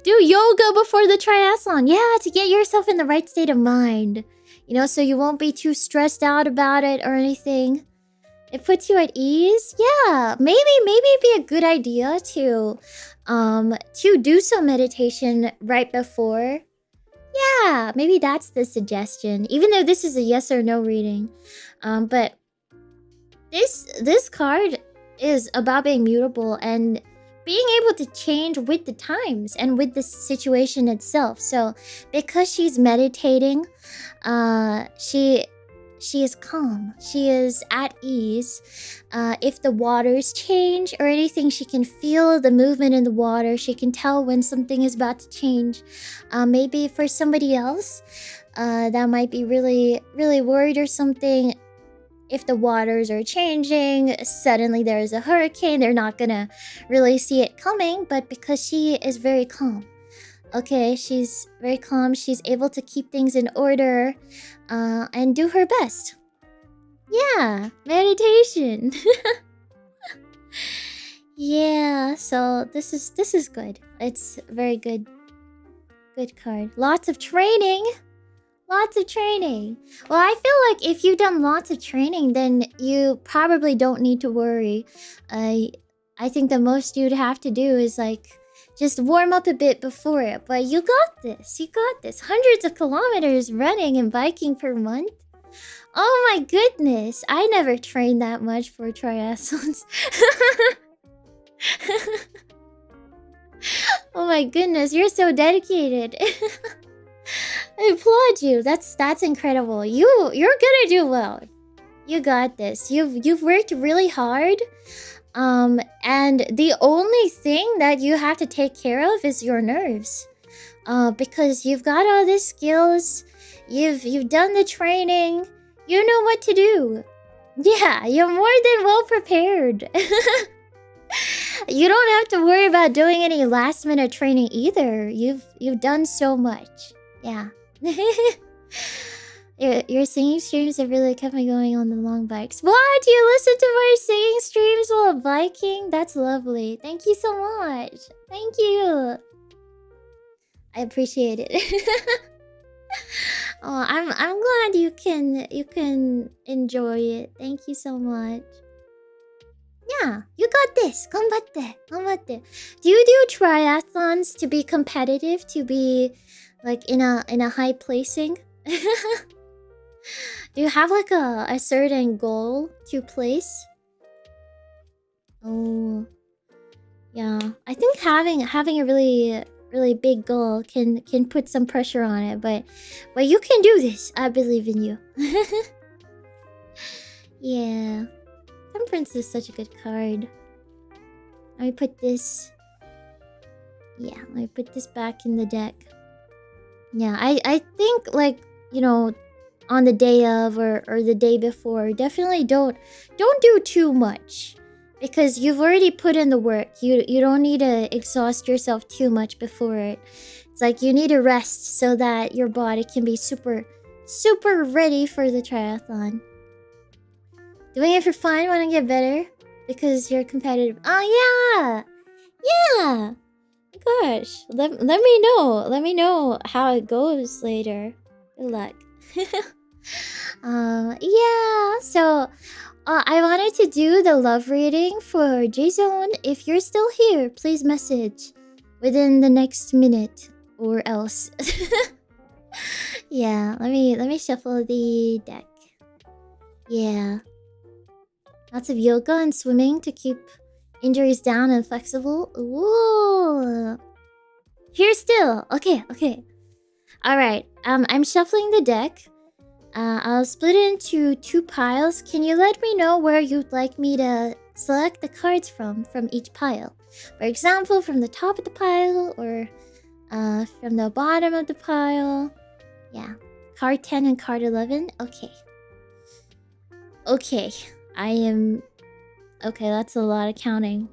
Do yoga before the triathlon. Yeah, to get yourself in the right state of mind. You know, so you won't be too stressed out about it or anything. It puts you at ease. Yeah, maybe it'd be a good idea to do some meditation right before. Yeah, maybe that's the suggestion. Even though this is a yes or no reading. But this card is about being mutable and being able to change with the times and with the situation itself. So because she's meditating, she is calm. She is at ease. If the waters change or anything, she can feel the movement in the water. She can tell when something is about to change. Maybe for somebody else that might be really, really worried or something. If the waters are changing, suddenly there's a hurricane, they're not gonna really see it coming, but because she is very calm. Okay, she's very calm, she's able to keep things in order and do her best. Yeah, meditation. Yeah, so this is good. It's a very good card. Lots of training. Lots of training. Well, I feel like if you've done lots of training, then you probably don't need to worry. I think the most you'd have to do is like just warm up a bit before it. But you got this. You got this. Hundreds of kilometers running and biking per month. Oh my goodness. I never trained that much for triathlons. Oh my goodness, you're so dedicated. I applaud you. That's incredible. You're gonna do well. You got this. You've worked really hard. And the only thing that you have to take care of is your nerves. Because you've got all the skills, you've done the training, you know what to do. Yeah, you're more than well prepared. You don't have to worry about doing any last minute training either. You've done so much. Yeah. Your singing streams have really kept me going on the long bikes. What? Do you listen to my singing streams while biking? That's lovely. Thank you so much. Thank you. I appreciate it. Oh, I'm glad you can enjoy it. Thank you so much. Yeah, you got this. Ganbatte. Ganbatte. Do you do triathlons to be competitive, to be like in a high placing? Do you have like a certain goal to place? Oh, yeah. I think having a really big goal can put some pressure on it, but you can do this. I believe in you. Yeah. Temperance is such a good card. Let me put this. Yeah, let me put this back in the deck. Yeah, I think like, you know, on the day of or the day before, definitely don't do too much, because you've already put in the work. You don't need to exhaust yourself too much before it. It's like you need to rest so that your body can be super ready for the triathlon. Doing it for fun, want to get better because you're competitive. Oh yeah. Gosh, let me know. Let me know how it goes later. Good luck. Yeah. So, I wanted to do the love reading for Jason. If you're still here, please message within the next minute or else. Yeah. Let me shuffle the deck. Yeah. Lots of yoga and swimming to keep injuries down and flexible. Ooh. Here still. Okay. Alright. I'm shuffling the deck. I'll split it into 2 piles. Can you let me know where you'd like me to select the cards from each pile? For example, from the top of the pile or from the bottom of the pile. Yeah. Card 10 and card 11. Okay. I am... Okay, that's a lot of counting.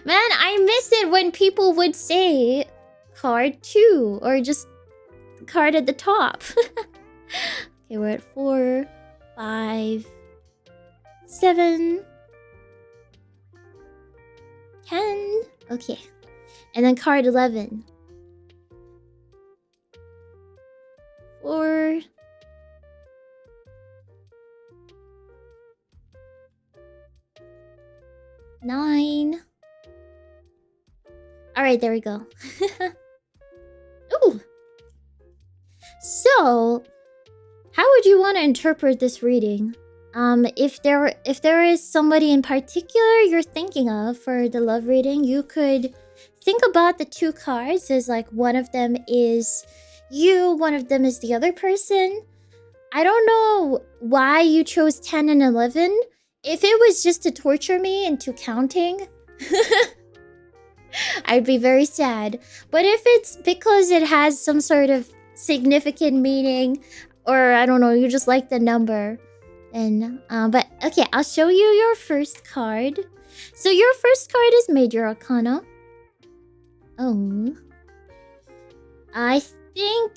Man, I miss it when people would say card 2 or just card at the top. Okay, we're at 4, 5, 7, 10. Okay. And then card 11. 4, 9. Alright, there we go. Ooh! So, how would you want to interpret this reading? If there is somebody in particular you're thinking of for the love reading, you could think about the 2 cards as like one of them is you, one of them is the other person. I don't know why you chose 10 and 11. If it was just to torture me into counting, I'd be very sad. But if it's because it has some sort of significant meaning, or I don't know, you just like the number, then, but okay, I'll show you your first card. So your first card is Major Arcana. Oh. I think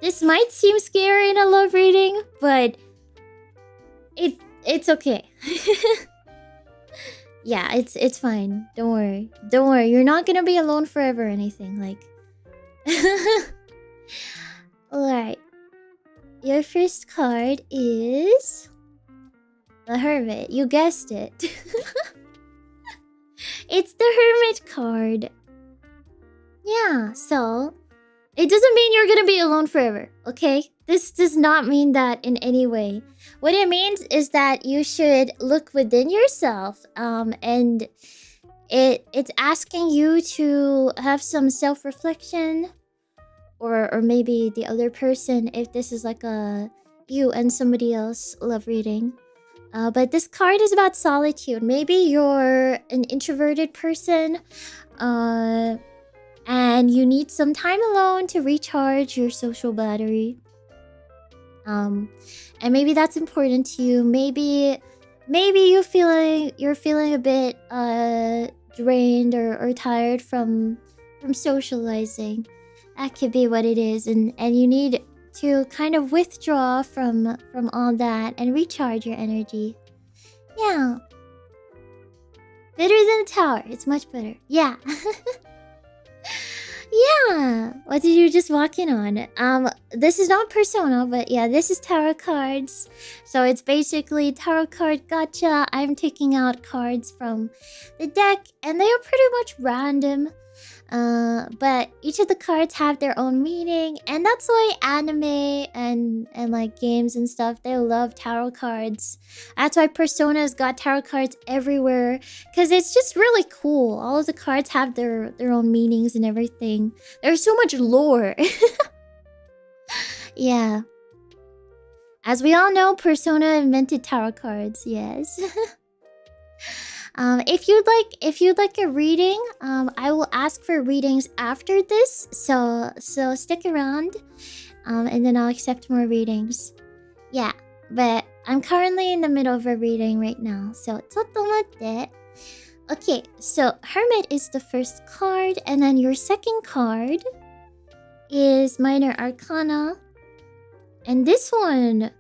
this might seem scary in a love reading, but it's okay. Yeah, it's fine. Don't worry. Don't worry. You're not gonna be alone forever or anything. Like, alright. Your first card is The Hermit. You guessed it. It's the Hermit card. Yeah, so it doesn't mean you're gonna be alone forever, okay? This does not mean that in any way. What it means is that you should look within yourself, and it's asking you to have some self-reflection, or maybe the other person, if this is like a you and somebody else love reading. But this card is about solitude. Maybe you're an introverted person, and you need some time alone to recharge your social battery. And maybe that's important to you. Maybe you're feeling a bit drained or tired from socializing. That could be what it is, and you need to kind of withdraw from all that and recharge your energy. Yeah. Better than the tower. It's much better. Yeah. Yeah. What did you just walk in on? This is not Persona, but yeah, this is tarot cards. So it's basically tarot card gacha. I'm taking out cards from the deck, and they are pretty much random. But each of the cards have their own meaning, and that's why anime and like games and stuff, they love tarot cards. That's why Persona's got tarot cards everywhere, because it's just really cool. All of the cards have their own meanings and everything. There's so much lore. Yeah. As we all know, Persona invented tarot cards, yes. If you'd like a reading, I will ask for readings after this, so stick around, and then I'll accept more readings. Yeah, but I'm currently in the middle of a reading right now, so totomatte. Okay, so Hermit is the first card, and then your second card is Minor Arcana, and this one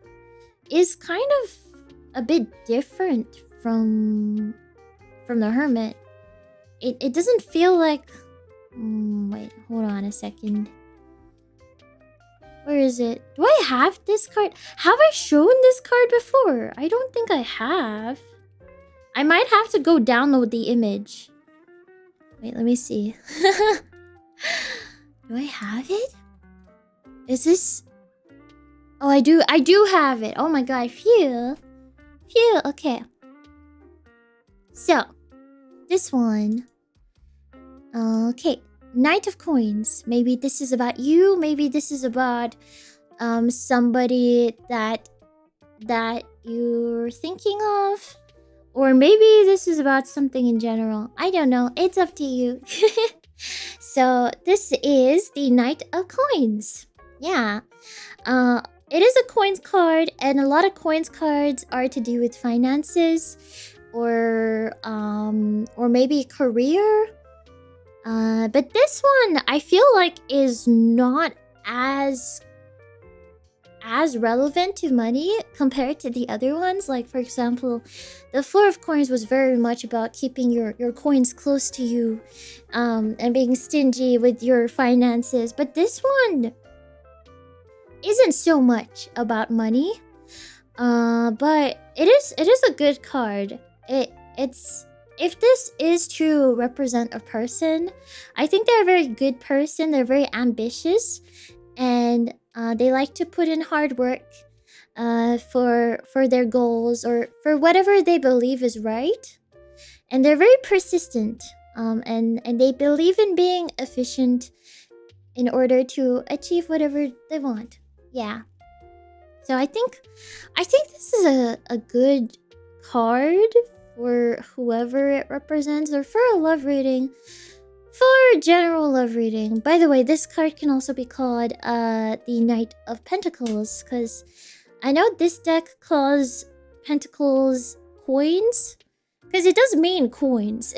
is kind of a bit different from the Hermit. It doesn't feel like... wait, hold on a second. Where is it? Do I have this card? Have I shown this card before? I don't think I have. I might have to go download the image. Wait, let me see. Do I have it? Is this... Oh, I do have it. Oh my god, phew. Phew, okay. So, this one. Okay, Knight of Coins. Maybe this is about you. Maybe this is about somebody that you're thinking of. Or maybe this is about something in general. I don't know. It's up to you. So, this is the Knight of Coins. Yeah. It is a coins card, and a lot of coins cards are to do with finances, or maybe career. But this one I feel like is not as relevant to money compared to the other ones. Like, for example, the Four of Coins was very much about keeping your coins close to you, and being stingy with your finances. But this one isn't so much about money, but it is a good card. It's if this is to represent a person, I think they're a very good person. They're very ambitious, and they like to put in hard work for their goals, or for whatever they believe is right. And they're very persistent, and they believe in being efficient in order to achieve whatever they want. Yeah. So I think this is a good card for whoever it represents, or for a love reading, for general love reading. By the way, this card can also be called the Knight of Pentacles, because I know this deck calls Pentacles coins, because it does mean coins.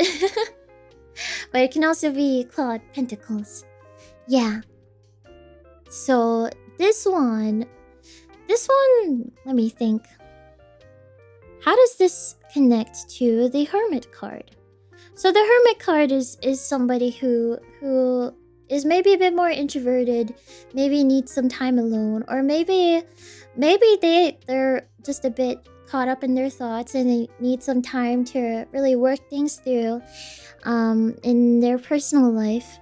But it can also be called Pentacles. Yeah. So this one, let me think. How does this connect to the Hermit card? So the Hermit card is somebody who is maybe a bit more introverted, maybe needs some time alone, or maybe they're just a bit caught up in their thoughts and they need some time to really work things through in their personal life.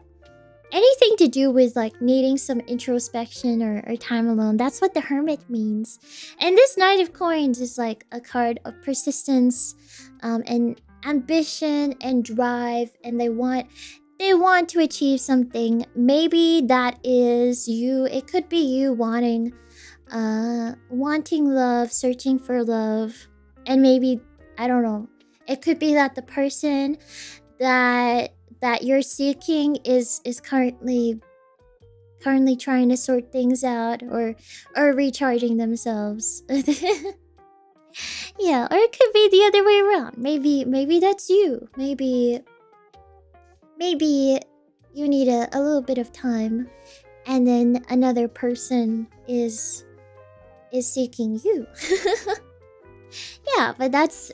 Anything to do with like needing some introspection or time alone, that's what the Hermit means. And this Knight of Coins is like a card of persistence and ambition and drive, and they want to achieve something. Maybe that is you. It could be you wanting love, searching for love, and maybe, I don't know, it could be that the person that you're seeking is currently trying to sort things out or recharging themselves. Yeah, or it could be the other way around. Maybe that's you. Maybe you need a little bit of time, and then another person is seeking you. Yeah, but that's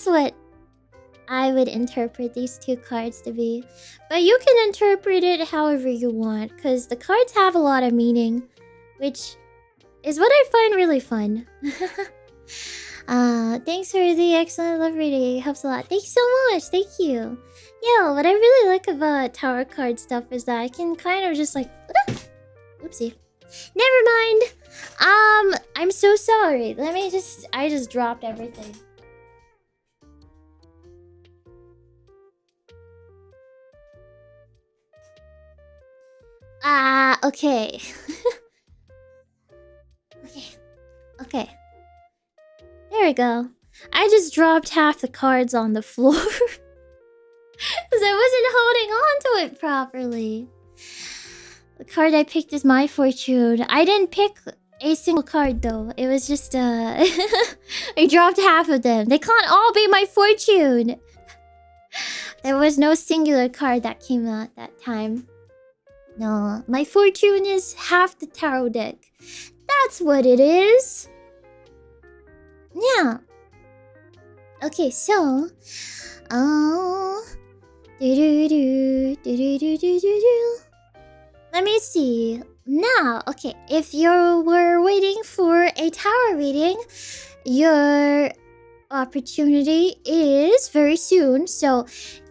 what I would interpret these two cards to be. But you can interpret it however you want, because the cards have a lot of meaning, which is what I find really fun. Thanks for the excellent love reading. It helps a lot. Thanks so much. Thank you. Yeah, what I really like about tarot card stuff is that I can kind of just like... Oopsie. Never mind. I'm so sorry. I just dropped everything. Okay. Okay. There we go. I just dropped half the cards on the floor. Because I wasn't holding on to it properly. The card I picked is my fortune. I didn't pick a single card though. It was just, I dropped half of them. They can't all be my fortune. There was no singular card that came out that time. No, my fortune is half the tarot deck. That's what it is. Yeah. Okay, so... Let me see. Now, okay, if you were waiting for a tarot reading, your opportunity is very soon. So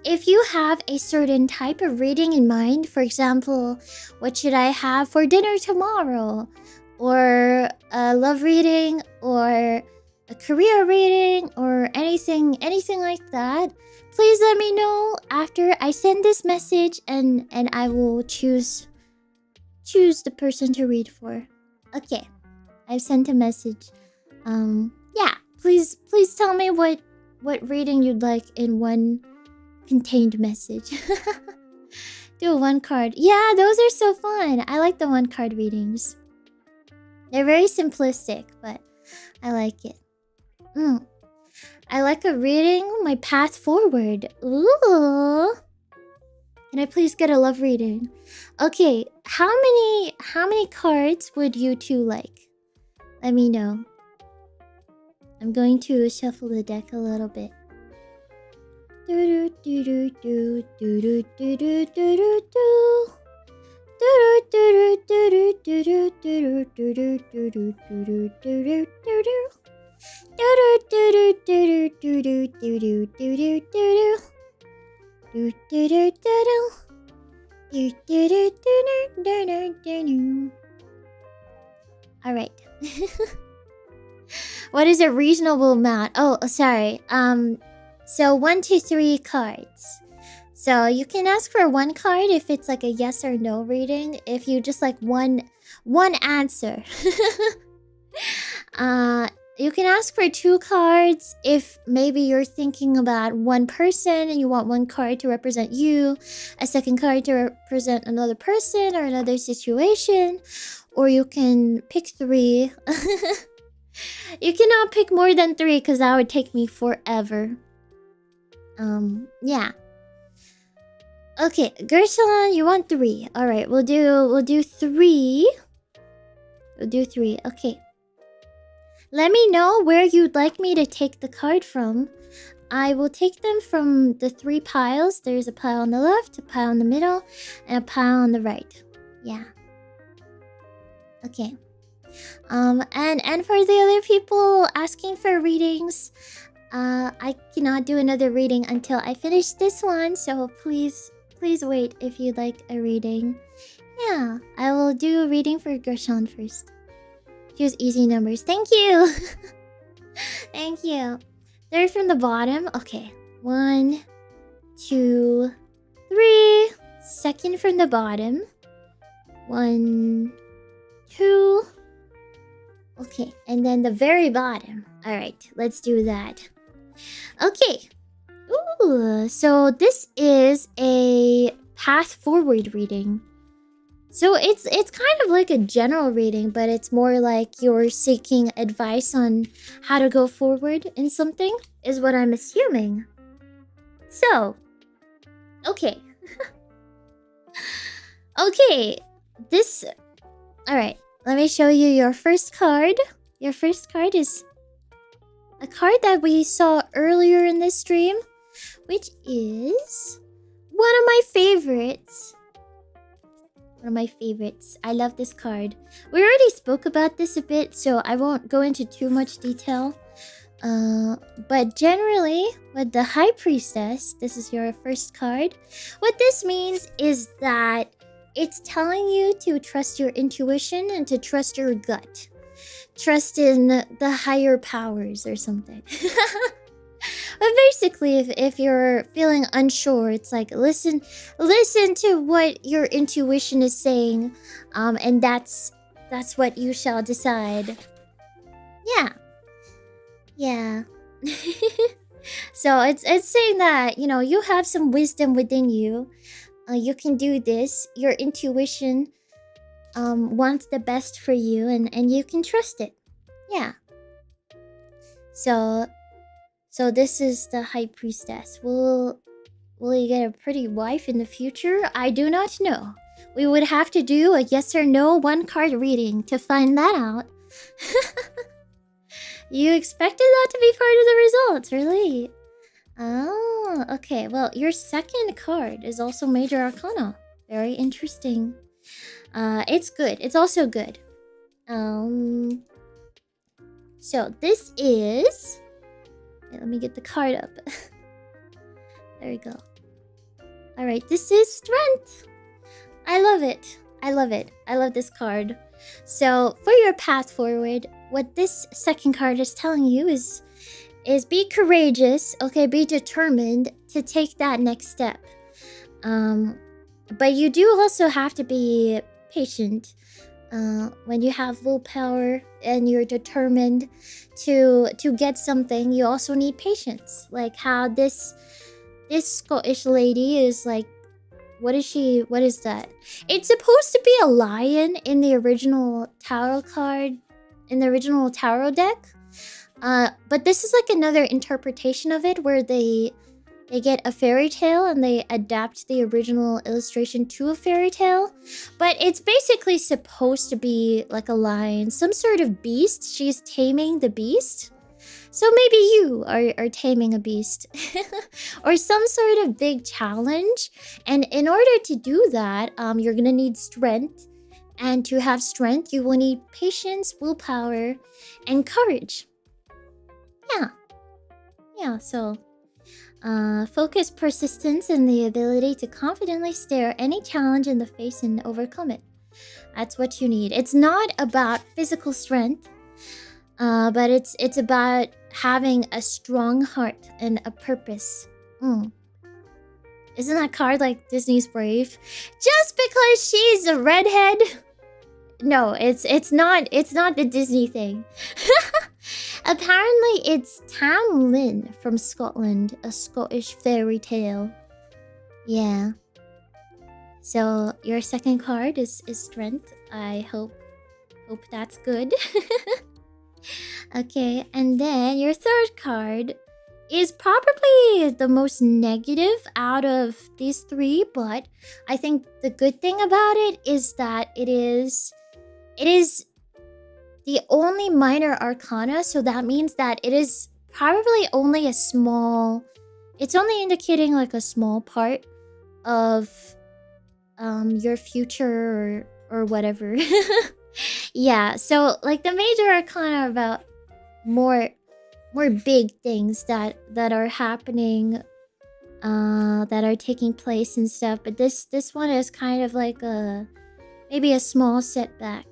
if you have a certain type of reading in mind, for example, what should I have for dinner tomorrow? Or a love reading, or a career reading, or anything like that, please let me know after I send this message, and I will choose the person to read for. Okay, I've sent a message. Yeah, please tell me what reading you'd like in one contained message. Do a one card. Yeah, those are so fun. I like the one card readings. They're very simplistic, but I like it. I like a reading my path forward. Ooh. Can I please get a love reading? Okay, how many cards would you two like? Let me know. I'm going to shuffle the deck a little bit. All right. What is a reasonable amount? Oh, sorry. So 1 to 3 cards. So you can ask for one card if it's like a yes or no reading. If you just like one answer. You can ask for 2 cards if maybe you're thinking about one person and you want one card to represent you, a second card to represent another person or another situation, or you can pick 3. You cannot pick more than 3 because that would take me forever. Yeah. Okay, Gershon, you want 3. All right, we'll do 3. We'll do 3. Okay. Let me know where you'd like me to take the card from. I will take them from the 3 piles. There's a pile on the left, a pile in the middle, and a pile on the right. Yeah. Okay. And for the other people asking for readings, I cannot do another reading until I finish this one, so please wait if you'd like a reading. Yeah, I will do a reading for Gershon first. Choose easy numbers. Thank you! Thank you. Third from the bottom. Okay. 1, 2, 3. Second from the bottom. 1, 2. Okay, and then the very bottom. Alright, let's do that. Okay. Ooh, so this is a path forward reading. So it's kind of like a general reading, but it's more like you're seeking advice on how to go forward in something, is what I'm assuming. So, okay. Okay, this... Alright, let me show you your first card. Your first card is a card that we saw earlier in this stream, which is one of my favorites. One of my favorites. I love this card. We already spoke about this a bit, so I won't go into too much detail. But generally, with the High Priestess, this is your first card. What this means is that it's telling you to trust your intuition and to trust your gut. Trust in the higher powers or something. But basically, if you're feeling unsure, it's like listen to what your intuition is saying, and that's what you shall decide. Yeah, yeah. So it's saying that, you know, you have some wisdom within you. You can do this. Your intuition wants the best for you, and you can trust it. Yeah. So this is the High Priestess. Will you get a pretty wife in the future? I do not know. We would have to do a yes or no 1 card reading to find that out. You expected that to be part of the results, really? Oh, okay. Well, your second card is also Major Arcana. Very interesting. It's good. It's also good. So this is... Wait, let me get the card up. There we go. Alright, this is Strength. I love it. I love it. I love this card. So, for your path forward, what this second card is telling you is be courageous, okay? Be determined to take that next step. But you do also have to be patient. When you have willpower and you're determined to get something, you also need patience. Like how this Scottish lady is like, what is she? What is that? It's supposed to be a lion in the original tarot card, in the original tarot deck. But this is like another interpretation of it where they get a fairy tale and they adapt the original illustration to a fairy tale. But it's basically supposed to be like a lion, some sort of beast. She's taming the beast. So maybe you are taming a beast. Or some sort of big challenge. And in order to do that, you're gonna need strength. And to have strength, you will need patience, willpower, and courage. Yeah. Yeah, so... focus, persistence, and the ability to confidently stare any challenge in the face and overcome it. That's what you need. It's not about physical strength, but it's about having a strong heart and a purpose. Isn't that card like Disney's Brave? Just because she's a redhead? No, it's not the Disney thing. Apparently, it's Tam Lin from Scotland, a Scottish fairy tale. Yeah. So your second card is Strength. I hope that's good. Okay, and then your third card is probably the most negative out of these 3, but I think the good thing about it is that it is the only minor arcana, so that means that it is probably only a small... It's only indicating like a small part of your future or whatever. Yeah, so like the major arcana are about more big things that are happening, that are taking place and stuff. But this one is kind of like maybe a small setback.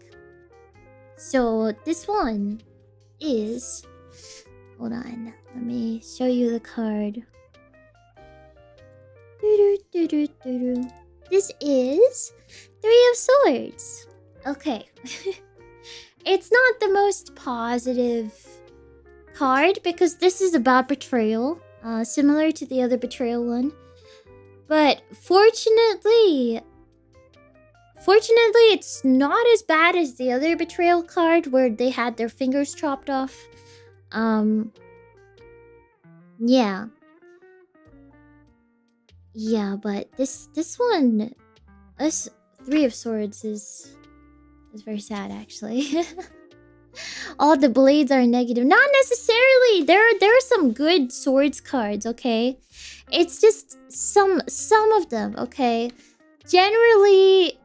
So this one is... Hold on, let me show you the card. This is Three of Swords. Okay. It's not the most positive card because this is about betrayal, similar to the other betrayal one. But fortunately, it's not as bad as the other betrayal card where they had their fingers chopped off. Yeah. Yeah, but this one, this Three of Swords is very sad actually. All the blades are negative. Not necessarily. There are some good swords cards, okay? It's just some of them, okay? Generally,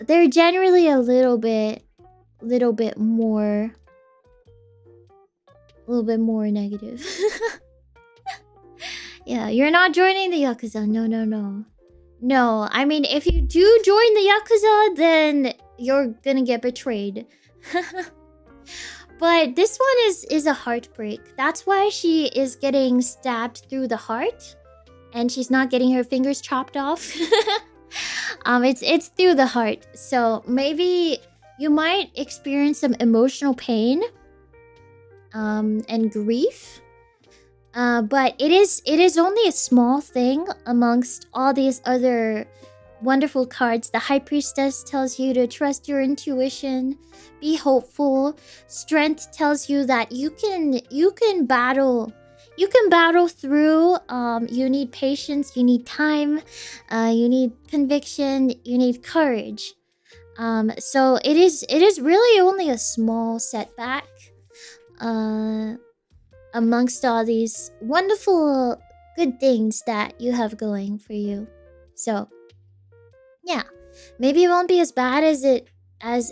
they're generally a little bit more negative. Yeah, you're not joining the Yakuza. No, I mean, if you do join the Yakuza, then you're gonna get betrayed. But this one is a heartbreak. That's why she is getting stabbed through the heart. And she's not getting her fingers chopped off. It's through the heart. So maybe you might experience some emotional pain. And grief. But it is only a small thing amongst all these other wonderful cards. The High Priestess tells you to trust your intuition, be hopeful. Strength tells you that you can battle through. You need patience, you need time, you need conviction, you need courage. So it is really only a small setback amongst all these wonderful good things that you have going for you. So yeah, maybe it won't be as bad as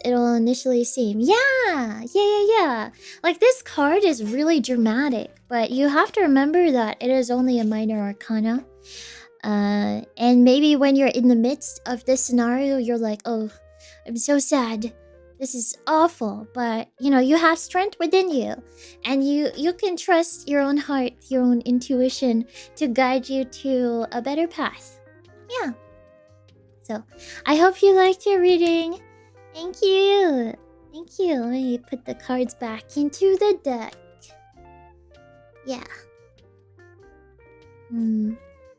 it'll initially seem. Yeah. Like this card is really dramatic, but you have to remember that it is only a minor arcana. And maybe when you're in the midst of this scenario, you're like, oh, I'm so sad. This is awful. But, you know, you have strength within you. And you can trust your own heart, your own intuition to guide you to a better path. Yeah. So, I hope you liked your reading. Thank you. Let me put the cards back into the deck. Yeah.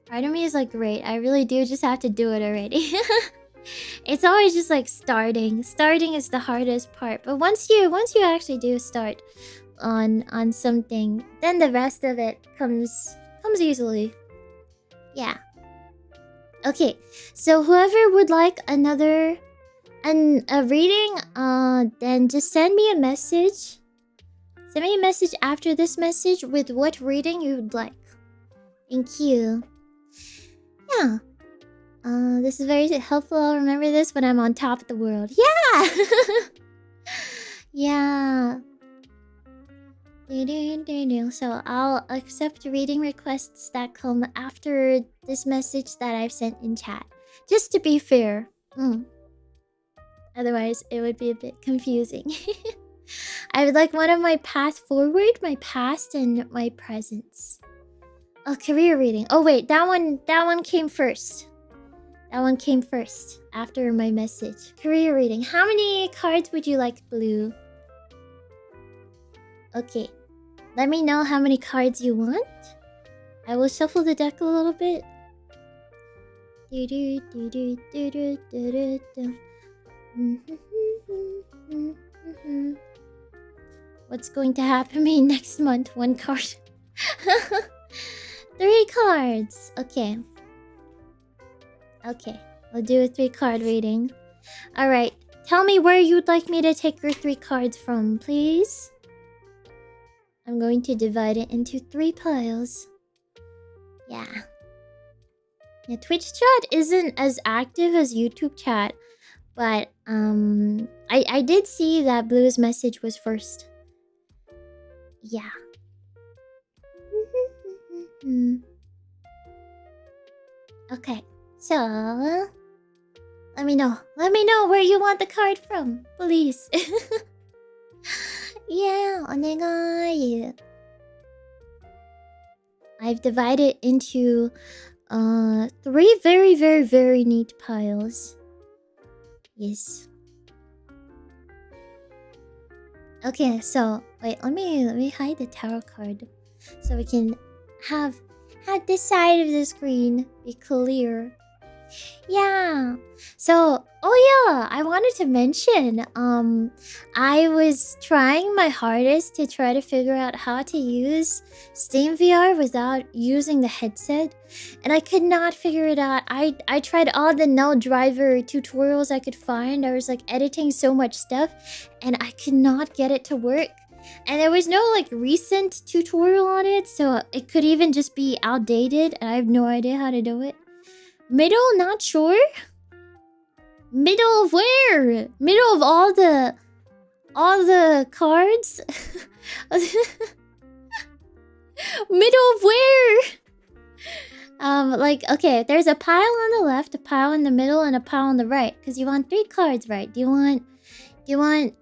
Part of me is like, great, I really do just have to do it already. It's always just like starting. Starting is the hardest part. But once you actually do start on something, then the rest of it comes easily. Yeah. Okay, so whoever would like a reading, then just send me a message. Send me a message after this message with what reading you would like. Thank you. Yeah. This is very helpful. I'll remember this when I'm on top of the world. Yeah! Yeah. So I'll accept reading requests that come after this message that I've sent in chat. Just to be fair. Otherwise, it would be a bit confusing. I would like one of my path forward, my past, and my presence. Oh, career reading. Oh wait, that one came first. That one came first after my message. Career reading. How many cards would you like, Blue? Okay. Let me know how many cards you want. I will shuffle the deck a little bit. What's going to happen to me next month? One card. 3 cards. Okay. Okay. I'll do a 3-card reading. Alright. Tell me where you'd like me to take your 3 cards from, please. I'm going to divide it into 3 piles. Yeah. Yeah, Twitch chat isn't as active as YouTube chat, but I did see that Blue's message was first. Yeah. Okay, so let me know. Let me know where you want the card from, please. Yeah, onegai. I've divided into 3 very, very, very neat piles. Yes. Okay, so wait, let me hide the tarot card so we can have this side of the screen be clear. Yeah. So, oh yeah, I wanted to mention I was trying my hardest to try to figure out how to use Steam VR without using the headset, and I could not figure it out. I tried all the null driver tutorials I could find. I was like editing so much stuff and I could not get it to work. And there was no like recent tutorial on it, so it could even just be outdated and I have no idea how to do it. Middle, not sure. Middle of where? Middle of all the cards? Middle of where? Like, okay, there's a pile on the left, a pile in the middle, and a pile on the right. Because you want 3 cards, right? Do you want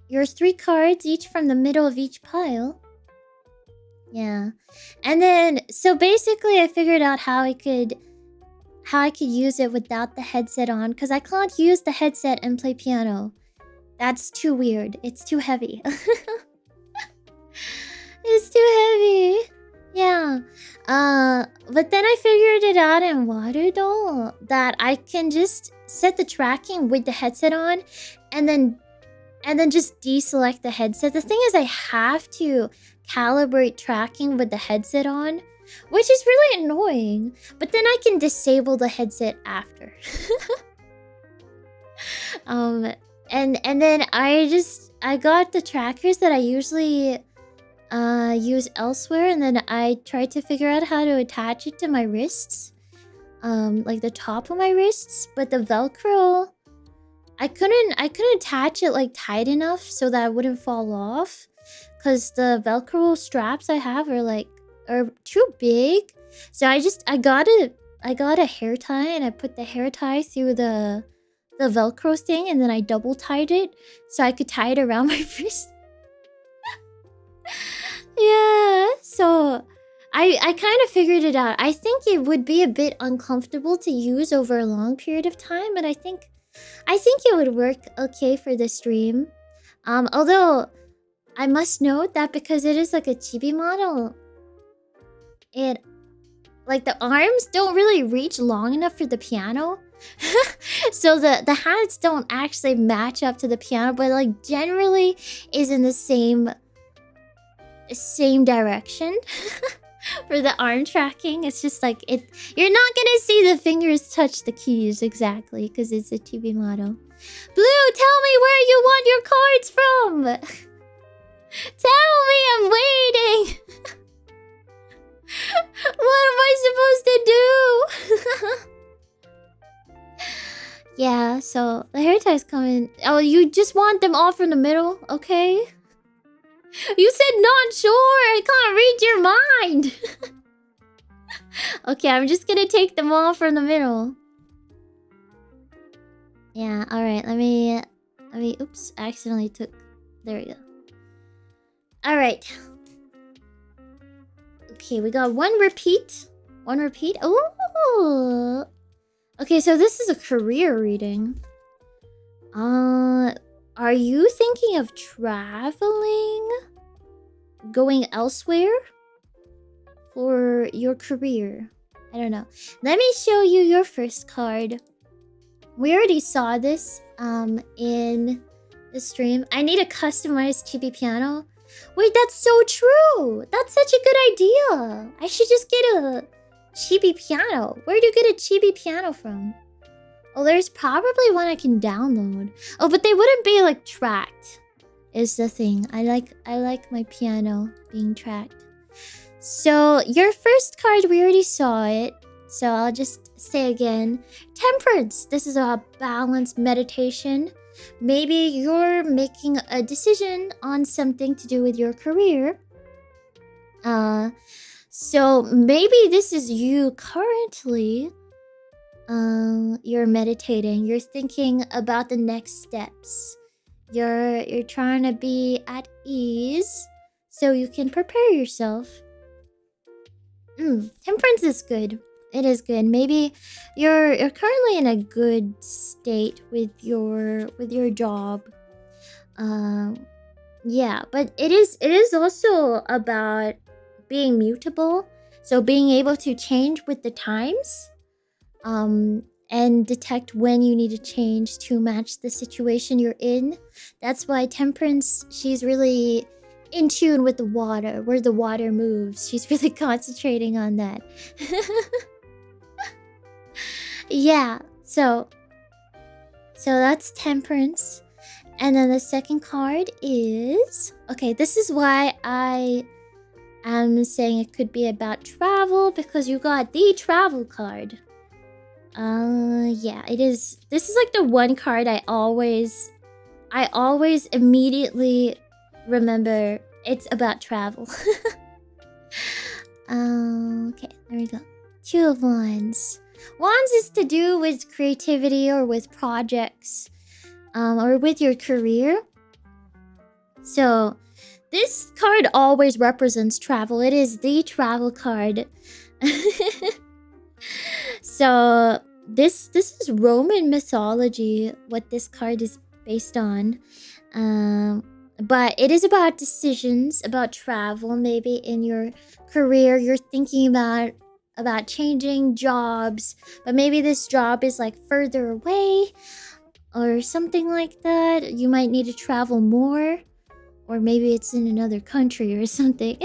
your 3 cards each from the middle of each pile? Yeah. And then, so basically I figured out how I could use it without the headset on, because I can't use the headset and play piano. That's too weird. It's too heavy. It's too heavy. Yeah. But then I figured it out in Warudo that I can just set the tracking with the headset on and then just deselect the headset. The thing is, I have to calibrate tracking with the headset on, which is really annoying. But then I can disable the headset after. And then I got the trackers that I usually use elsewhere, and then I tried to figure out how to attach it to my wrists, like the top of my wrists, but the Velcro, I couldn't attach it like tight enough so that it wouldn't fall off, because the Velcro straps I have are too big. So I got a hair tie, and I put the hair tie through the Velcro thing, and then I double tied it so I could tie it around my wrist. Yeah, so I kind of figured it out. I think it would be a bit uncomfortable to use over a long period of time, but I think it would work okay for the stream. Although I must note that because it is like a chibi model, it like the arms don't really reach long enough for the piano. So the hands don't actually match up to the piano, but like generally is in the same direction. For the arm tracking, it's just like you're not gonna see the fingers touch the keys exactly because it's a chibi model. Blue, tell me where you want your cards from. Tell me, I'm waiting. What am I supposed to do? Yeah, so the hair tie's coming. Oh, you just want them all from the middle? Okay. You said not sure. I can't read your mind. Okay, I'm just gonna take them all from the middle. Yeah, alright, let me oops, I accidentally took, there we go. Alright. Okay, we got one repeat. Oh, okay, so this is a career reading. Are you thinking of traveling? Going elsewhere? For your career? I don't know. Let me show you your first card. We already saw this in the stream. I need a customized chibi piano. Wait, that's so true! That's such a good idea! I should just get a chibi piano. Where do you get a chibi piano from? Oh, there's probably one I can download. Oh, but they wouldn't be like tracked. is the thing. I like my piano being tracked. So your first card, we already saw it. So I'll just say again, Temperance. This is a balanced meditation. Maybe you're making a decision on something to do with your career. So maybe this is you currently. You're meditating. You're thinking about the next steps. You're trying to be at ease so you can prepare yourself. Temperance is good. It is good. Maybe you're currently in a good state with your job. Yeah, but it is also about being mutable. So being able to change with the times. And detect when you need to change to match the situation you're in. That's why Temperance, she's really in tune with the water, where the water moves. She's really concentrating on that. Yeah, so that's Temperance. And then the second card is... Okay, this is why I am saying it could be about travel, because you got the travel card. Yeah, it is. This is like the one card I always immediately remember. It's about travel. Okay, there we go. Two of Wands. Wands is to do with creativity or with projects, or with your career. So this card always represents travel. It is the travel card. So this is Roman mythology, what this card is based on. But it is about decisions, about travel. Maybe in your career you're thinking about changing jobs, but maybe this job is like further away or something like that. You might need to travel more, or maybe it's in another country or something.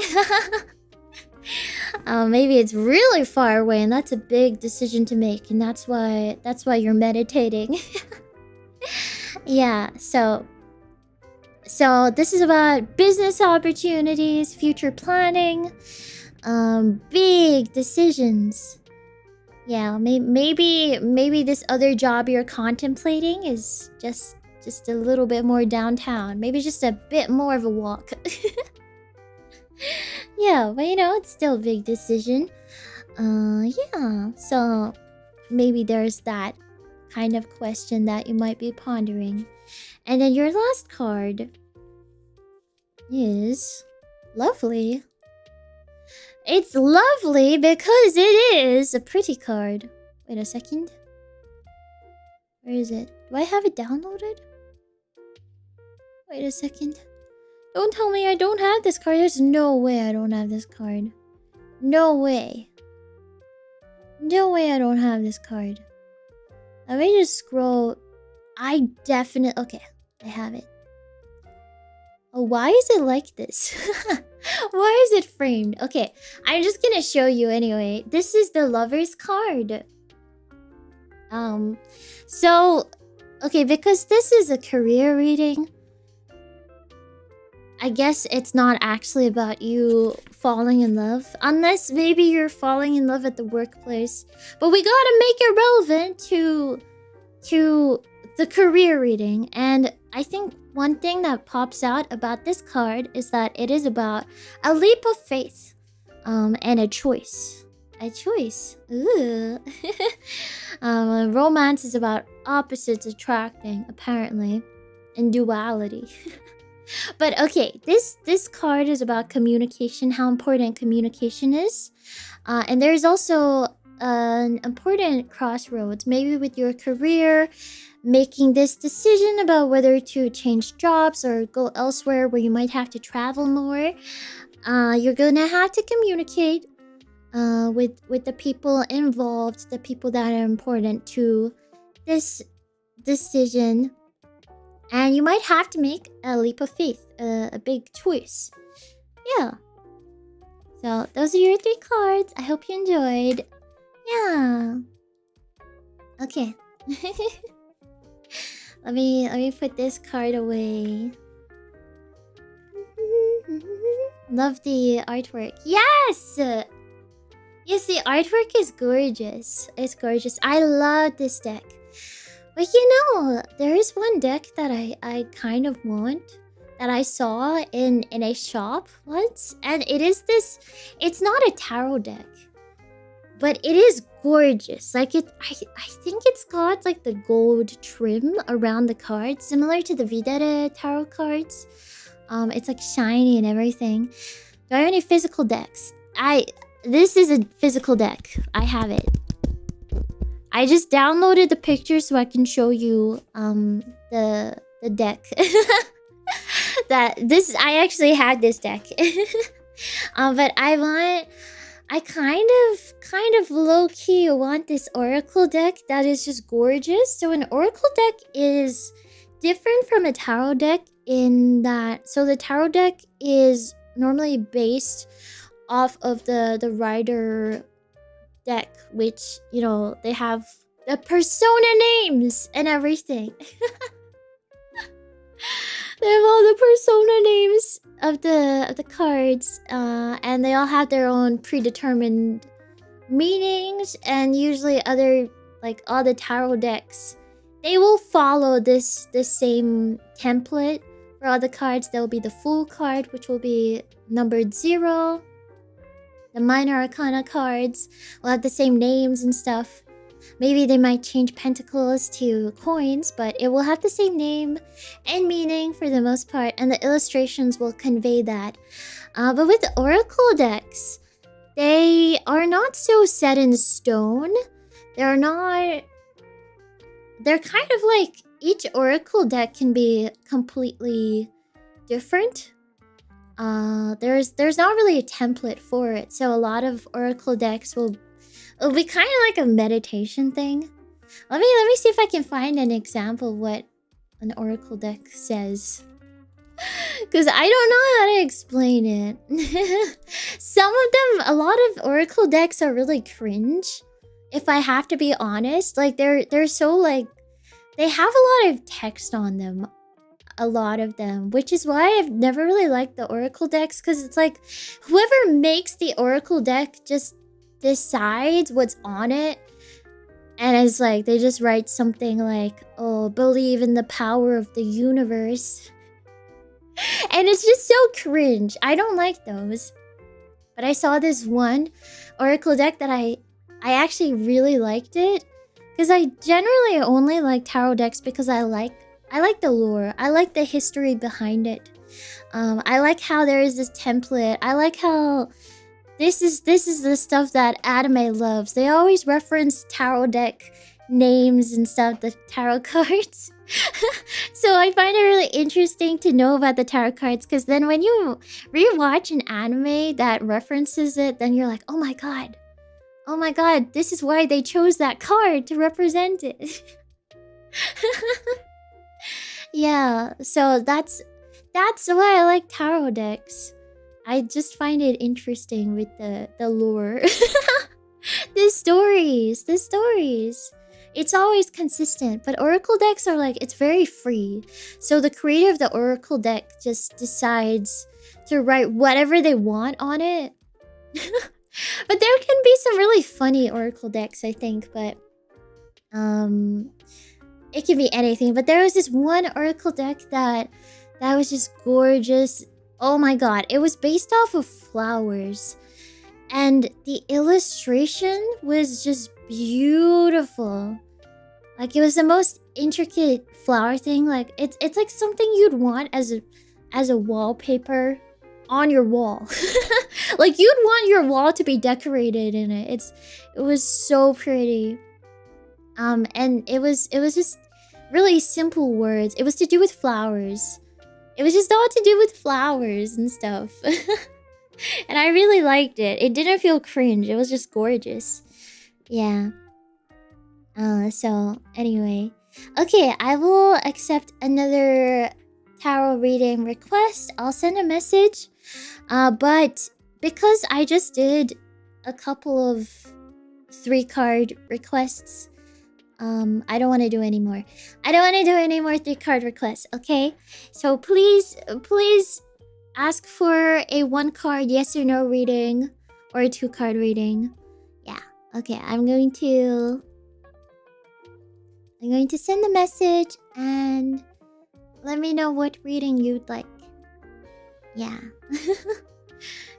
Maybe it's really far away, and that's a big decision to make, and that's why you're meditating. Yeah, so this is about business opportunities, future planning, big decisions. Yeah, maybe this other job you're contemplating is just a little bit more downtown. Maybe just a bit more of a walk. Yeah, but you know, it's still a big decision. Yeah, so maybe there's that kind of question that you might be pondering. And then your last card is lovely. It's lovely because it is a pretty card. Wait a second. Where is it? Do I have it downloaded? Wait a second. Don't tell me I don't have this card. There's no way I don't have this card. No way. No way I don't have this card. Let me just scroll. I definitely... Okay, I have it. Oh, why is it like this? Why is it framed? Okay, I'm just gonna show you anyway. This is the Lover's card. So... Okay, because this is a career reading, I guess it's not actually about you falling in love. Unless maybe you're falling in love at the workplace. But we gotta make it relevant to the career reading. And I think one thing that pops out about this card is that it is about a leap of faith. And a choice. A choice. Ooh. Romance is about opposites attracting, apparently. And duality. But okay, this card is about communication, how important communication is. And there's also an important crossroads, maybe with your career, making this decision about whether to change jobs or go elsewhere where you might have to travel more. You're gonna have to communicate with the people involved, the people that are important to this decision. And you might have to make a leap of faith, a big choice. Yeah. So those are your 3 cards. I hope you enjoyed. Yeah. Okay. Let me put this card away. Love the artwork. Yes! Yes, the artwork is gorgeous. It's gorgeous. I love this deck. But you know, there is one deck that I kind of want that I saw in a shop once. And it is this... It's not a tarot deck. But it is gorgeous. Like I think it's got like the gold trim around the cards, similar to the V-Dere tarot cards. It's like shiny and everything. Do I have any physical decks? This is a physical deck. I have it. I just downloaded the picture so I can show you the deck. I actually had this deck. But I kind of low-key want this Oracle deck that is just gorgeous. So an Oracle deck is different from a tarot deck in that... So the tarot deck is normally based off of the Rider deck, which, you know, they have the persona names and everything. They have all the persona names of the cards, and they all have their own predetermined meanings. And usually, all the tarot decks, they will follow this same template. For all the cards, there will be the Fool card, which will be numbered 0. The Minor Arcana cards will have the same names and stuff. Maybe they might change pentacles to coins, but it will have the same name and meaning for the most part, and the illustrations will convey that. But with the Oracle decks, they are not so set in stone. They're kind of like, each Oracle deck can be completely different. There's not really a template for it, so a lot of Oracle decks will be kind of like a meditation thing. Let me see if I can find an example of what an Oracle deck says, because I don't know how to explain it. Some of them, a lot of Oracle decks are really cringe, if I have to be honest. Like they're so like, they have a lot of text on them. A lot of them, which is why I've never really liked the Oracle decks, because it's like whoever makes the Oracle deck just decides what's on it, and it's like they just write something like, oh, believe in the power of the universe, and it's just so cringe. I don't like those. But I saw this one Oracle deck that I actually really liked it, because I generally only like tarot decks because I like the lore. I like the history behind it. I like how there is this template. I like how this is the stuff that anime loves. They always reference tarot deck names and stuff, the tarot cards. So I find it really interesting to know about the tarot cards, because then when you rewatch an anime that references it, then you're like, oh my god, this is why they chose that card to represent it. Yeah, so that's why I like tarot decks. I just find it interesting with the lore. The stories. It's always consistent, but Oracle decks are like, it's very free. So the creator of the Oracle deck just decides to write whatever they want on it. But there can be some really funny Oracle decks, I think, but it can be anything. But there was this one Oracle deck that was just gorgeous. Oh my god, it was based off of flowers, and the illustration was just beautiful. Like, it was the most intricate flower thing. Like, it's like something you'd want as a wallpaper on your wall. Like, you'd want your wall to be decorated in it. It was so pretty. And it was just really simple words. It was to do with flowers. It was just all to do with flowers and stuff. And I really liked it. It didn't feel cringe. It was just gorgeous. Yeah. So anyway. Okay, I will accept another tarot reading request. I'll send a message. But because I just did a couple of 3-card requests, I don't want to do any more. I don't want to do any more 3-card requests, okay? So please, ask for a 1-card yes or no reading or a 2-card reading. Yeah. Okay, I'm going to send a message and let me know what reading you'd like. Yeah.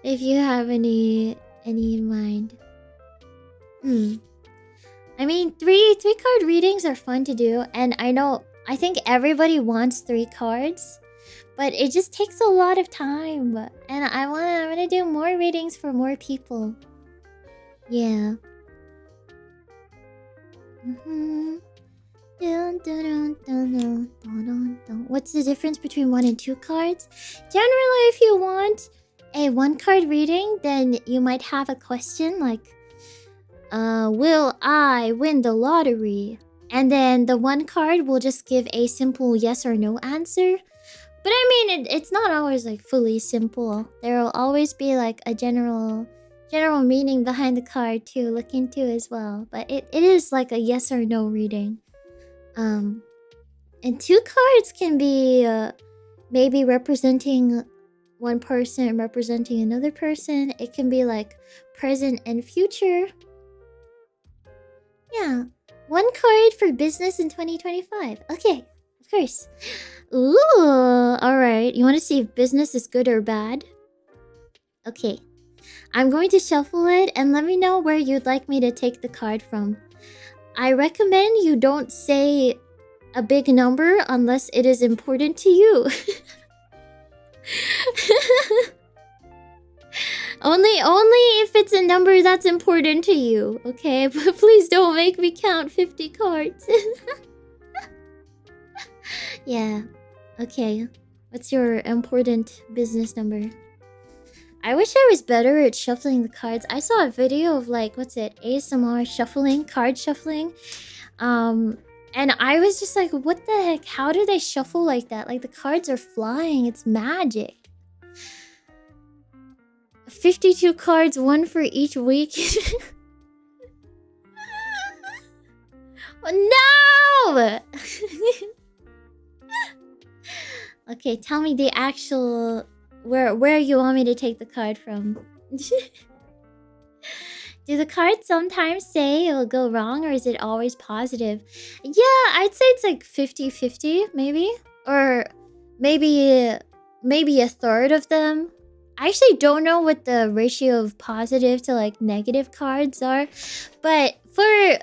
If you have any in mind. I mean, 3-card readings are fun to do, and I think everybody wants 3 cards, but it just takes a lot of time, and I wanna do more readings for more people. Yeah. What's the difference between 1 and 2 cards? Generally, if you want a 1-card reading, then you might have a question like, will I win the lottery? And then the 1 card will just give a simple yes or no answer. But I mean, it's not always like fully simple. There will always be like a general meaning behind the card to look into as well. But it is like a yes or no reading. And 2 cards can be maybe representing one person and representing another person. It can be like present and future. Yeah. 1 card for business in 2025. Okay, of course. Ooh, alright. You want to see if business is good or bad? Okay. I'm going to shuffle it and let me know where you'd like me to take the card from. I recommend you don't say a big number unless it is important to you. Only if it's a number that's important to you, okay? But please don't make me count 50 cards. Yeah. Okay. What's your important business number? I wish I was better at shuffling the cards. I saw a video of like, what's it? ASMR shuffling, card shuffling. And I was just like, what the heck? How do they shuffle like that? Like the cards are flying. It's magic. 52 cards, 1 for each week. Oh, no! Okay, tell me the actual... Where you want me to take the card from. Do the cards sometimes say it will go wrong, or is it always positive? Yeah, I'd say it's like 50-50, maybe. Or maybe a third of them. I actually don't know what the ratio of positive to like negative cards are. But for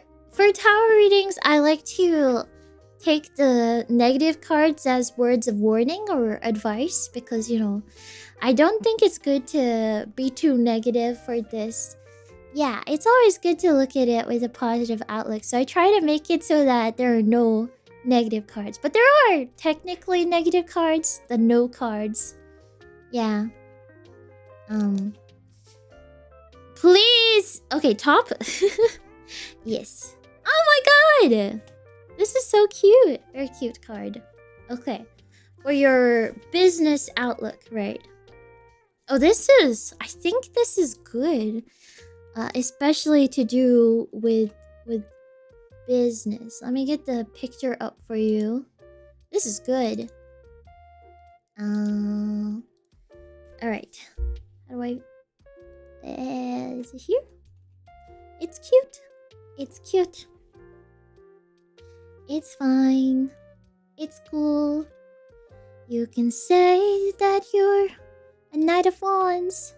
tarot readings, I like to take the negative cards as words of warning or advice, because, you know, I don't think it's good to be too negative for this. Yeah, it's always good to look at it with a positive outlook. So I try to make it so that there are no negative cards. But there are technically negative cards, the no cards. Yeah. Please. Okay, top. Yes. Oh my god. This is so cute. Very cute card. Okay. For your business outlook, right? Oh, I think this is good. Especially to do with business. Let me get the picture up for you. This is good. Alright. How do I... is it here? It's cute. It's cute. It's fine. It's cool. You can say that you're a Knight of Wands.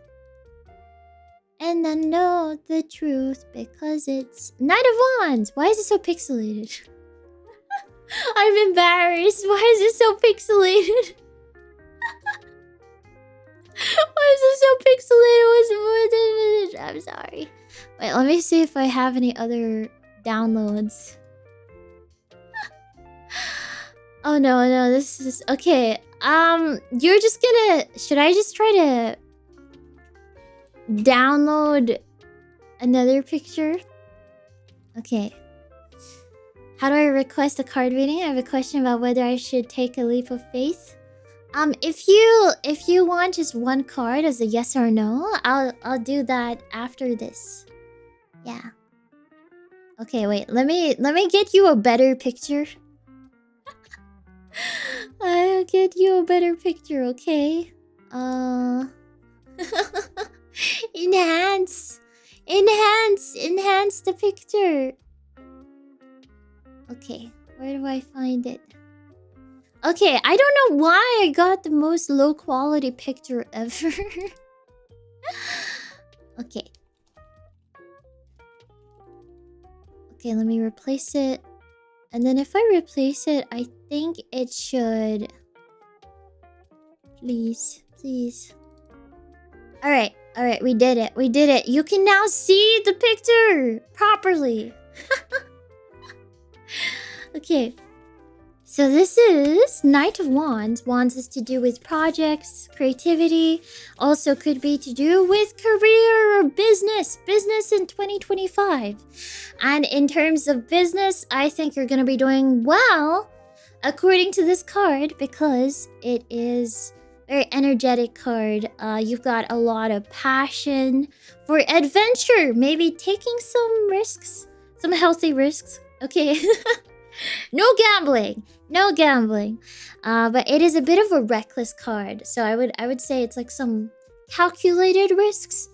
And I know the truth because it's Knight of Wands. Why is it so pixelated? I'm embarrassed. Why is it so pixelated? Why is it so pixelated? I'm sorry. Wait, let me see if I have any other downloads. Oh no, this is okay. You're just gonna... Should I just try to download another picture? Okay. How do I request a card reading? I have a question about whether I should take a leap of faith. If you want just 1 card as a yes or no, I'll do that after this. Yeah. Okay, wait. Let me get you a better picture. I'll get you a better picture, okay? Enhance! Enhance the picture! Okay, where do I find it? Okay, I don't know why I got the most low quality picture ever. Okay. Okay, let me replace it. And then if I replace it, I think it should... Please. Alright, we did it. You can now see the picture properly. Okay. So this is Knight of Wands. Wands is to do with projects, creativity. Also could be to do with career or business. Business in 2025. And in terms of business, I think you're going to be doing well, according to this card, because it is a very energetic card. You've got a lot of passion for adventure. Maybe taking some risks. Some healthy risks. Okay. No gambling. But it is a bit of a reckless card. So I would say it's like some calculated risks.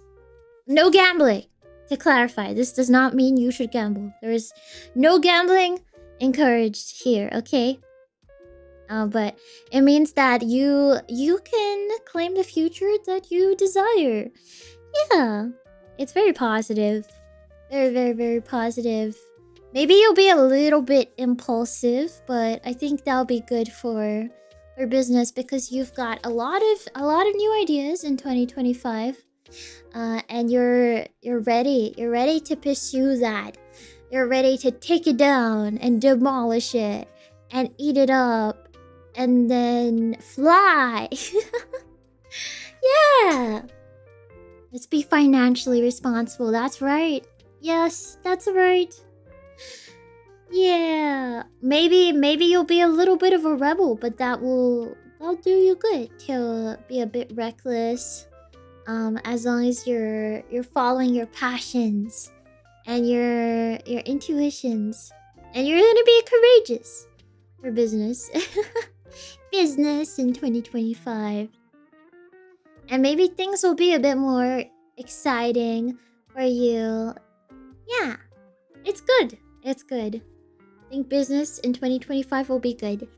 No gambling. To clarify, this does not mean you should gamble. There is no gambling encouraged here, okay? But it means that you can claim the future that you desire. Yeah. It's very positive. Very positive. Maybe you'll be a little bit impulsive, but I think that'll be good for business because you've got a lot of new ideas in 2025, and you're ready. You're ready to pursue that. You're ready to take it down and demolish it and eat it up and then fly. Yeah. Let's be financially responsible. That's right. Yes, that's right. Yeah, maybe you'll be a little bit of a rebel, but that'll do you good to be a bit reckless. As long as you're following your passions and your intuitions, and you're gonna be courageous for business. Business in 2025, and maybe things will be a bit more exciting for you. Yeah, it's good. It's good. I think business in 2025 will be good.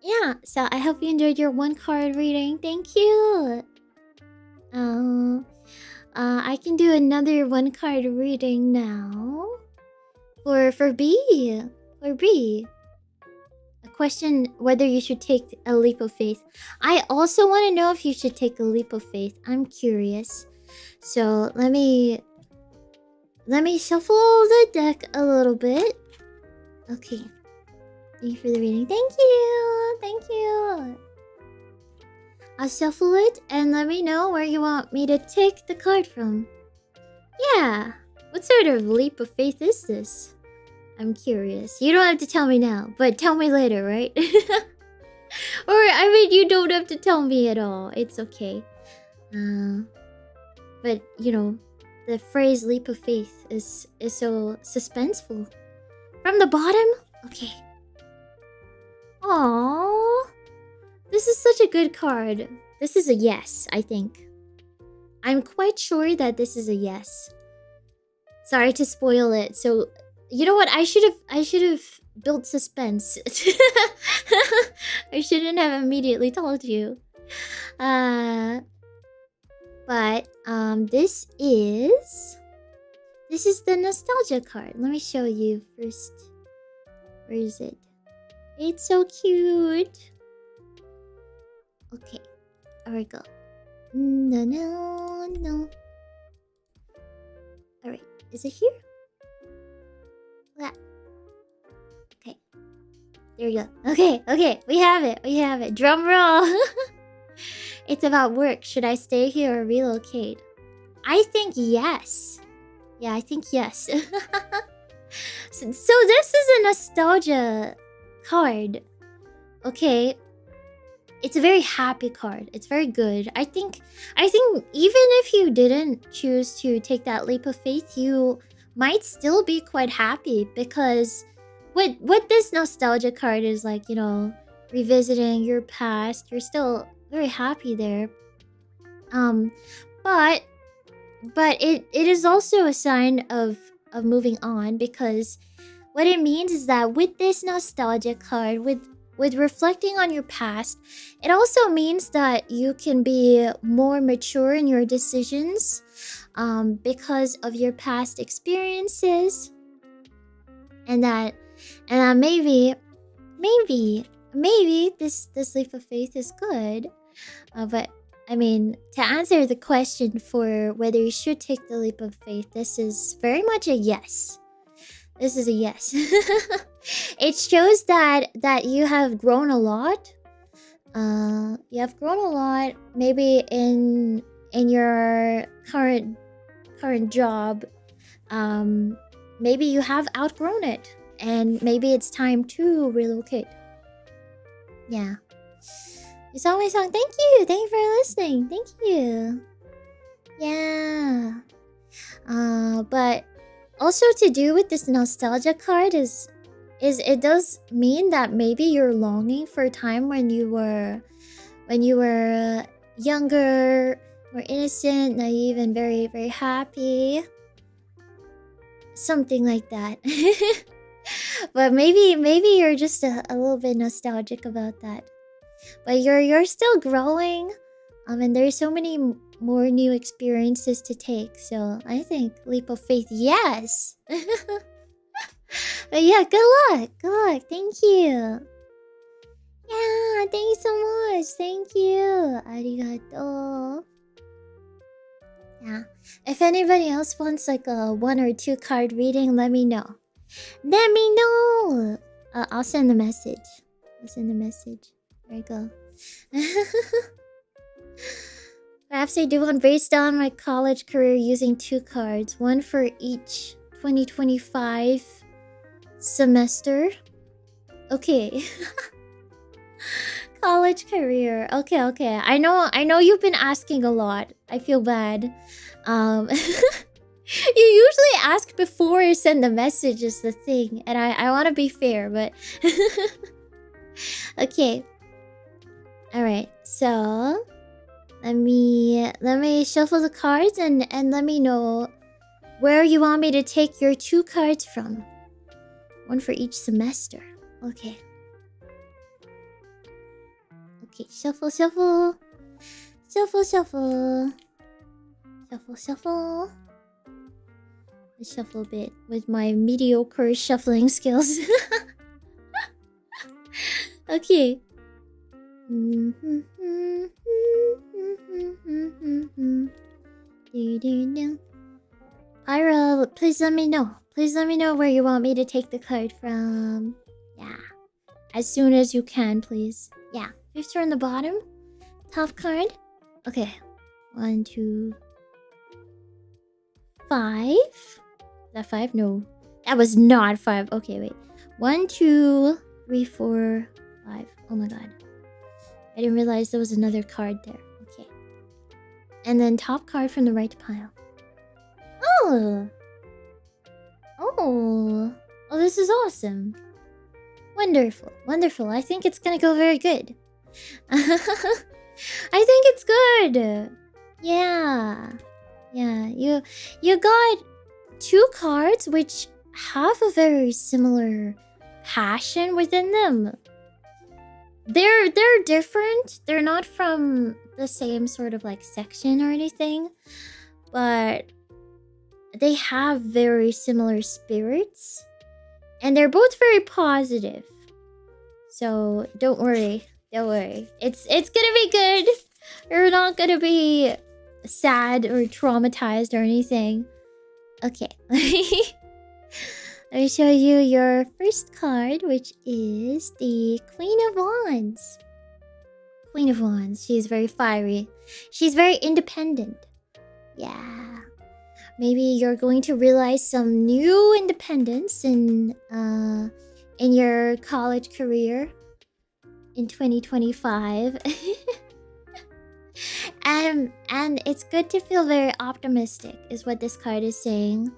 Yeah, so I hope you enjoyed your one card reading. Thank you. I can do another one card reading now. For B. For B. A question whether you should take a leap of faith. I also want to know if you should take a leap of faith. I'm curious. So let me shuffle the deck a little bit. Okay. Thank you for the reading. Thank you. I'll shuffle it and let me know where you want me to take the card from. Yeah. What sort of leap of faith is this? I'm curious. You don't have to tell me now, but tell me later, right? Or, I mean, you don't have to tell me at all. It's okay. But, you know, the phrase leap of faith is so suspenseful. From the bottom? Okay. Aww. This is such a good card. This is a yes, I think. I'm quite sure that this is a yes. Sorry to spoil it. So, you know what? I should have built suspense. I shouldn't have immediately told you. But this is the nostalgia card. Let me show you first. Where is it? It's so cute. Okay, there we go. No. All right, is it here? Yeah. Okay, there you go. Okay, we have it. Drum roll. It's about work. Should I stay here or relocate? I think yes. Yeah, I think yes. So this is a nostalgia card. Okay. It's a very happy card. It's very good. I think even if you didn't choose to take that leap of faith, you might still be quite happy because what this nostalgia card is like, you know, revisiting your past. You're still very happy there. Um, but it is also a sign of moving on, because what it means is that with this nostalgia card, with reflecting on your past, it also means that you can be more mature in your decisions, because of your past experiences, and that maybe this leap of faith is good. But I mean, to answer the question for whether you should take the leap of faith, this is very much a yes. This is a yes. It shows that you have grown a lot. You have grown a lot. Maybe in your current job, maybe you have outgrown it, and maybe it's time to relocate. Yeah. It's always on. Thank you for listening. Thank you. Yeah. But also to do with this nostalgia card is it does mean that maybe you're longing for a time when you were younger, more innocent, naive, and very, very happy. Something like that. But maybe you're just a little bit nostalgic about that. But you're still growing, and there's so many more new experiences to take. So I think leap of faith, yes. But yeah, good luck. Thank you. Yeah, thank you so much. Thank you. Arigato. Yeah. If anybody else wants like a 1 or 2 card reading, let me know. Let me know. I'll send a message. There you go. Perhaps I do one based on my college career using 2 cards. One for each 2025 semester. Okay. College career. Okay. I know you've been asking a lot. I feel bad. You usually ask before you send the message is the thing. And I want to be fair, but... Okay. Alright, so... Let me shuffle the cards and let me know where you want me to take your 2 cards from. One for each semester. Okay. Okay, shuffle. Shuffle. I shuffle a bit with my mediocre shuffling skills. Okay. Pyra, please let me know. Please let me know where you want me to take the card from. Yeah. As soon as you can, please. Yeah. 5th on the bottom. Top card. Okay. 1, 2, 5. Is that 5? No. That was not 5. Okay, wait. 1, 2, 3, 4, 5. Oh my god. I didn't realize there was another card there. Okay. And then top card from the right pile. Oh! Oh, this is awesome. Wonderful. I think it's gonna go very good. I think it's good. Yeah. You got 2 cards which have a very similar passion within them. They're different. They're not from the same sort of like section or anything, but they have very similar spirits, and they're both very positive. So don't worry. It's gonna be good. You're not gonna be sad or traumatized or anything. Okay. Let me show you your first card, which is the Queen of Wands. Queen of Wands. She's very fiery. She's very independent. Yeah. Maybe you're going to realize some new independence in your college career in 2025. And it's good to feel very optimistic, is what this card is saying.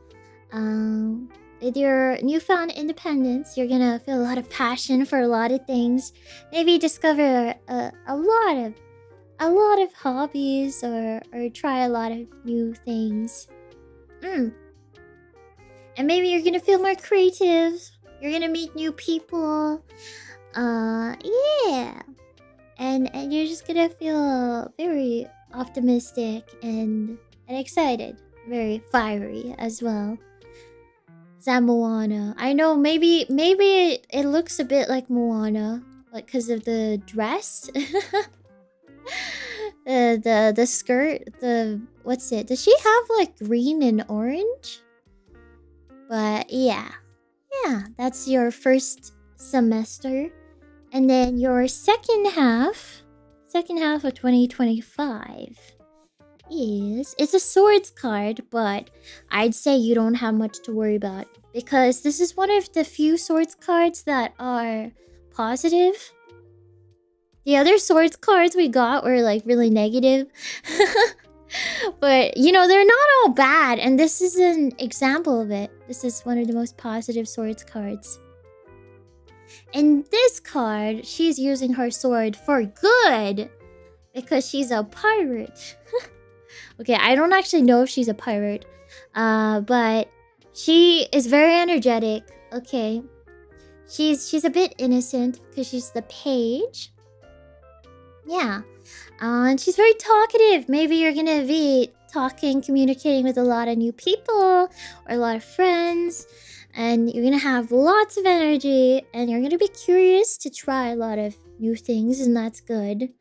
with your newfound independence, you're gonna feel a lot of passion for a lot of things. Maybe discover a lot of hobbies or try a lot of new things. And maybe you're gonna feel more creative. You're gonna meet new people. Yeah. And you're just gonna feel very optimistic and excited. Very fiery as well. Moana. I know maybe it looks a bit like Moana, like because of the dress. the skirt, what's it? Does she have like green and orange? But yeah, that's your first semester, and then your second half of 2025 it's a swords card, but I'd say you don't have much to worry about because this is one of the few swords cards that are positive. The other swords cards we got were like really negative. But you know, they're not all bad, and this is an example of it. This is one of the most positive swords cards. In this card, she's using her sword for good because she's a pirate. Okay, I don't actually know if she's a pirate, but she is very energetic. Okay, she's a bit innocent because she's the page. Yeah, and she's very talkative. Maybe you're gonna be talking, communicating with a lot of new people or a lot of friends, and you're gonna have lots of energy, and you're gonna be curious to try a lot of new things, and that's good.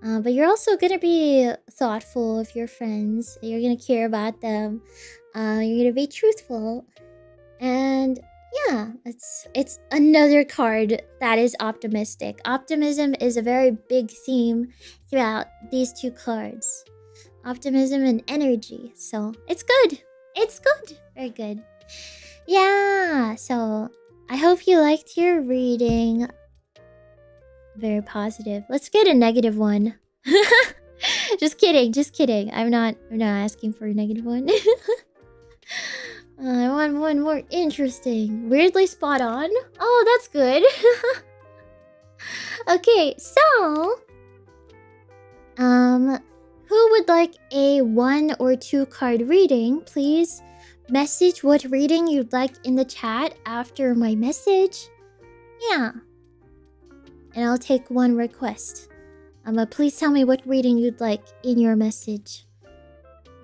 But you're also gonna be thoughtful of your friends. You're gonna care about them. You're gonna be truthful, and yeah, it's another card that is optimistic. Optimism is a very big theme throughout these two cards. Optimism and energy. So it's good. It's good. Very good. Yeah, so I hope you liked your reading. Very positive. Let's get a negative one. Just kidding. I'm not asking for a negative one. I want one more interesting. Weirdly spot on. Oh, that's good. Okay, so who would like a 1 or 2 card reading? Please message what reading you'd like in the chat after my message. Yeah. And I'll take one request. Please tell me what reading you'd like in your message.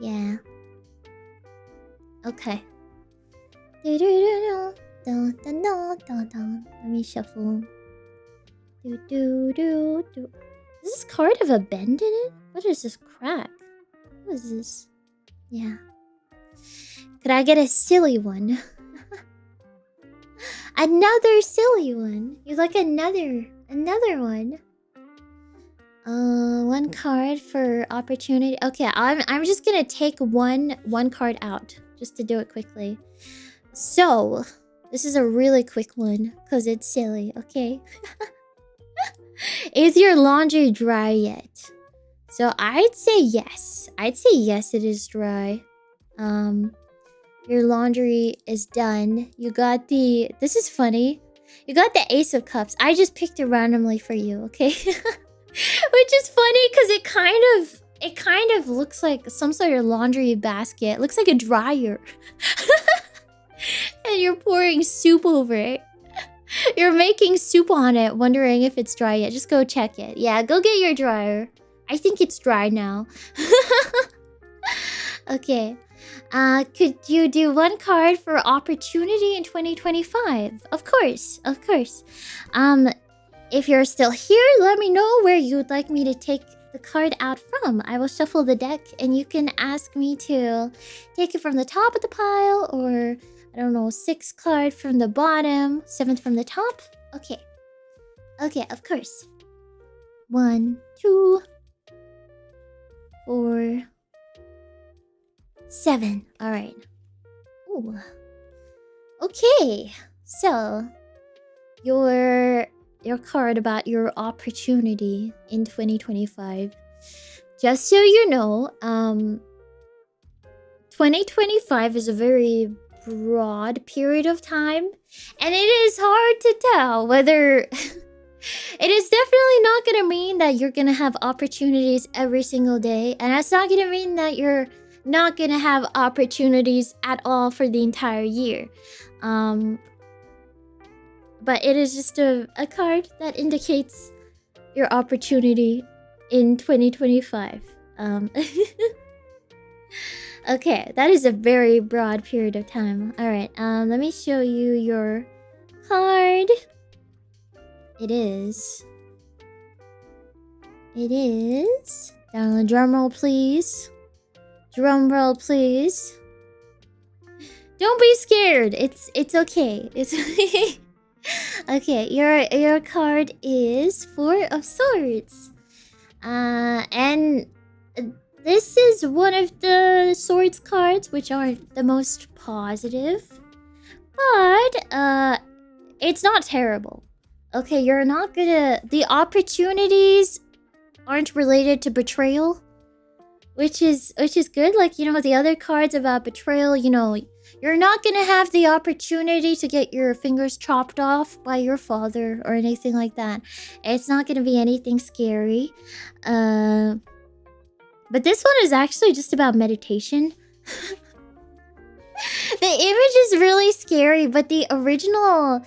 Yeah. Okay. Let me shuffle. Does this card have a bend in it? What is this crack? What is this? Yeah. Could I get a silly one? Another silly one. You'd like another one. One card for opportunity. Okay, I'm just gonna take one card out just to do it quickly. So this is a really quick one because it's silly. Okay. Is your laundry dry yet? So I'd say yes. It is dry. Your laundry is done. You got this is funny. You got the Ace of Cups. I just picked it randomly for you, okay? Which is funny because it kind of looks like some sort of laundry basket. It looks like a dryer. And you're pouring soup over it. You're making soup on it, wondering if it's dry yet. Just go check it. Yeah, go get your dryer. I think it's dry now. Okay. Could you do one card for opportunity in 2025? Of course. If you're still here, let me know where you would like me to take the card out from. I will shuffle the deck and you can ask me to take it from the top of the pile or, I don't know, 6th card from the bottom, 7th from the top. Okay, of course. 1, 2, 4, 7. All right. Ooh. Okay. So, your card about your opportunity in 2025. Just so you know, 2025 is a very broad period of time, and it is hard to tell whether it is definitely not going to mean that you're going to have opportunities every single day, and that's not going to mean that you're not going to have opportunities at all for the entire year. But it is just a card that indicates your opportunity in 2025. Okay, that is a very broad period of time. Alright, let me show you your card. It is... Drum roll, please. Drum roll, please. Don't be scared. It's okay. It's okay. Okay, your card is Four of Swords. And this is one of the Swords cards which are the most positive. But it's not terrible. Okay, you're not gonna... The opportunities aren't related to betrayal, which is good. Like, you know, the other cards about betrayal, you know, you're not gonna have the opportunity to get your fingers chopped off by your father or anything like that. It's not gonna be anything scary. But this one is actually just about meditation. The image is really scary, but the original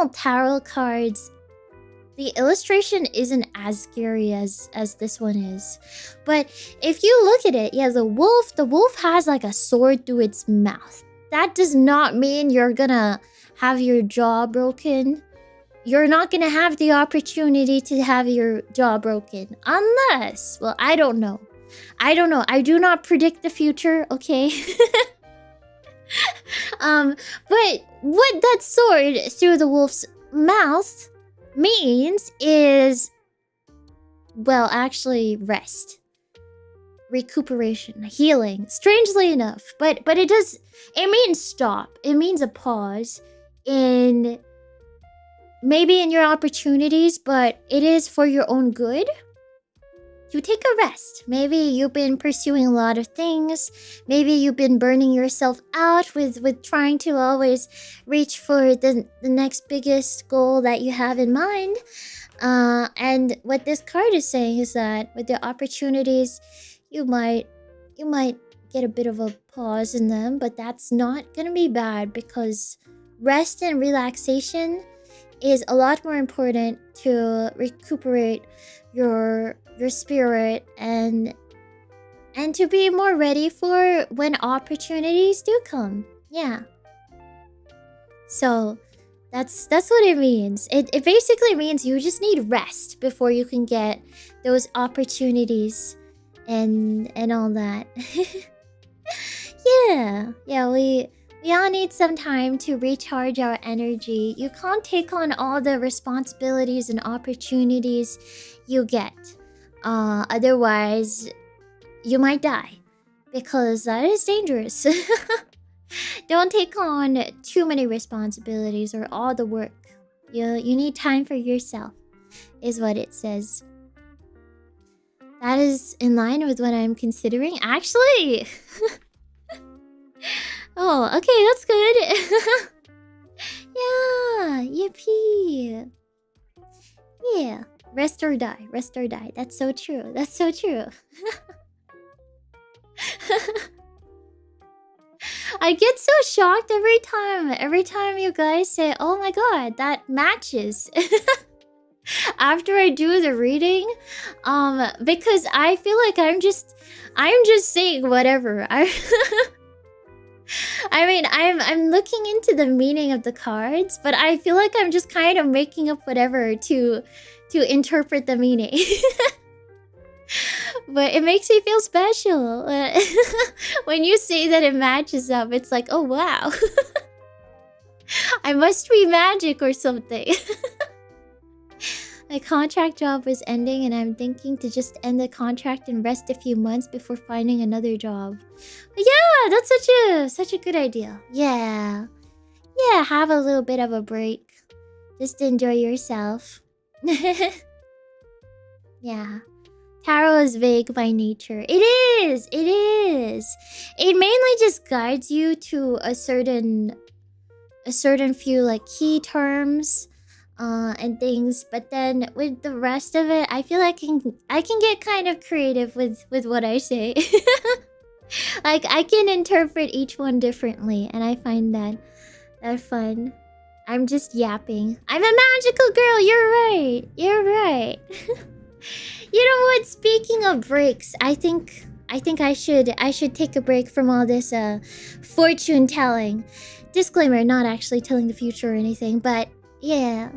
tarot cards, the illustration isn't as scary as this one is. But if you look at it, yeah, the wolf has like a sword through its mouth. That does not mean you're gonna have your jaw broken. You're not gonna have the opportunity to have your jaw broken. Unless, well, I don't know. I do not predict the future, okay? But what that sword through the wolf's mouth means is, well, actually rest, recuperation, healing, strangely enough. But it means stop. It means a pause in maybe in your opportunities, but it is for your own good. You take a rest. Maybe you've been pursuing a lot of things. Maybe you've been burning yourself out with trying to always reach for the next biggest goal that you have in mind. And what this card is saying is that with the opportunities, you might get a bit of a pause in them, but that's not gonna be bad, because rest and relaxation is a lot more important to recuperate your spirit and to be more ready for when opportunities do come. Yeah. So that's what it means. It basically means you just need rest before you can get those opportunities and all that. Yeah, we all need some time to recharge our energy. You can't take on all the responsibilities and opportunities you get. Otherwise, you might die, because that is dangerous. Don't take on too many responsibilities or all the work. You need time for yourself, is what it says. That is in line with what I'm considering. Actually! Oh, okay, that's good. Yeah, yippee. Yeah, rest or die, rest or die. That's so true, that's so true. I get so shocked every time you guys say, oh my god, that matches. After I do the reading, because I feel like I'm just saying whatever. I mean, I'm looking into the meaning of the cards, but I feel like I'm just kind of making up whatever to interpret the meaning. But it makes me feel special. When you say that it matches up, it's like, oh wow. I must be magic or something. My contract job was ending, and I'm thinking to just end the contract and rest a few months before finding another job. But yeah, that's such a good idea. Yeah, have a little bit of a break. Just enjoy yourself. Yeah. Tarot is vague by nature. It is. It is. It mainly just guides you to a certain few like key terms and things, but then with the rest of it, I feel like I can get kind of creative with what I say. Like I can interpret each one differently, and I find that fun. I'm just yapping. I'm a magical girl. You're right. You're right. You know what? Speaking of breaks, I think I should take a break from all this fortune telling. Disclaimer, not actually telling the future or anything, but yeah.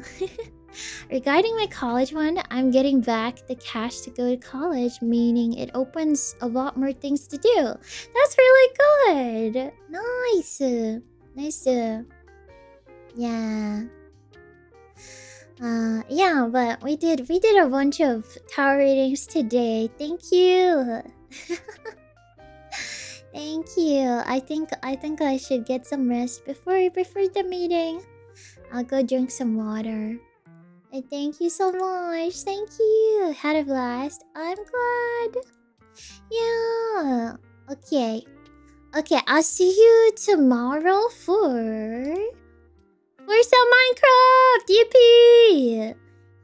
Regarding my college one, I'm getting back the cash to go to college, meaning it opens a lot more things to do. That's really good. Nice. Nice. Yeah. Yeah, but we did a bunch of tower readings today. Thank you. Thank you. I think I should get some rest before the meeting. I'll go drink some water. And thank you so much. Thank you. Had a blast. I'm glad. Yeah. Okay. Okay, I'll see you tomorrow for some Minecraft. Yippee!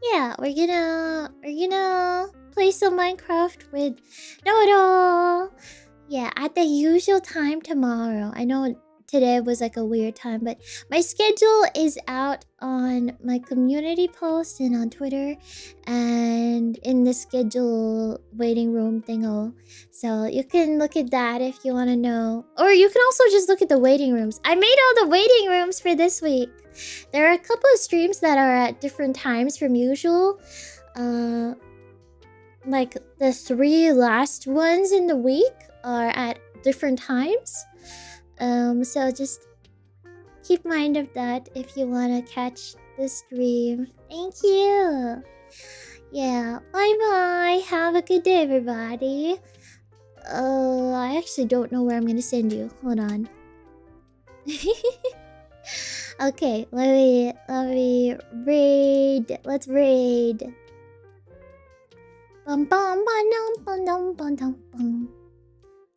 Yeah, we're gonna play some Minecraft with Dodo. Yeah, at the usual time tomorrow. I know today was like a weird time, but my schedule is out on my community post and on Twitter and in the schedule waiting room thingo. So you can look at that if you want to know. Or you can also just look at the waiting rooms. I made all the waiting rooms for this week. There are a couple of streams that are at different times from usual. Like the 3 last ones in the week are at different times. So just keep mind of that if you want to catch the stream. Thank you. Yeah, bye-bye. Have a good day, everybody. I actually don't know where I'm gonna send you. Hold on. Okay, let me raid. Let's raid. Bum bum bum bum bum bum bum bum.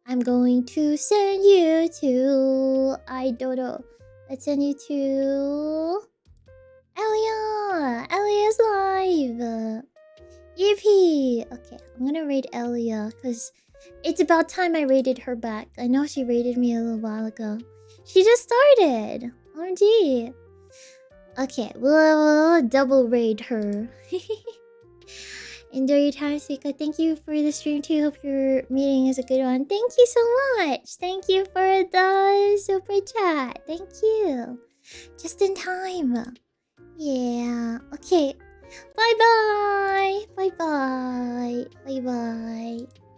I'm going to send you to I don't know. Let's send you to Elia. Elia's live. Yippee. Okay, I'm gonna raid Elia because it's about time I raided her back. I know she raided me a little while ago. She just started. OMG. Okay, we'll double raid her. Enjoy your time, Spica. Thank you for the stream too. Hope your meeting is a good one. Thank you so much. Thank you for the super chat. Thank you. Just in time. Yeah. Okay. Bye-bye. Bye-bye. Bye-bye.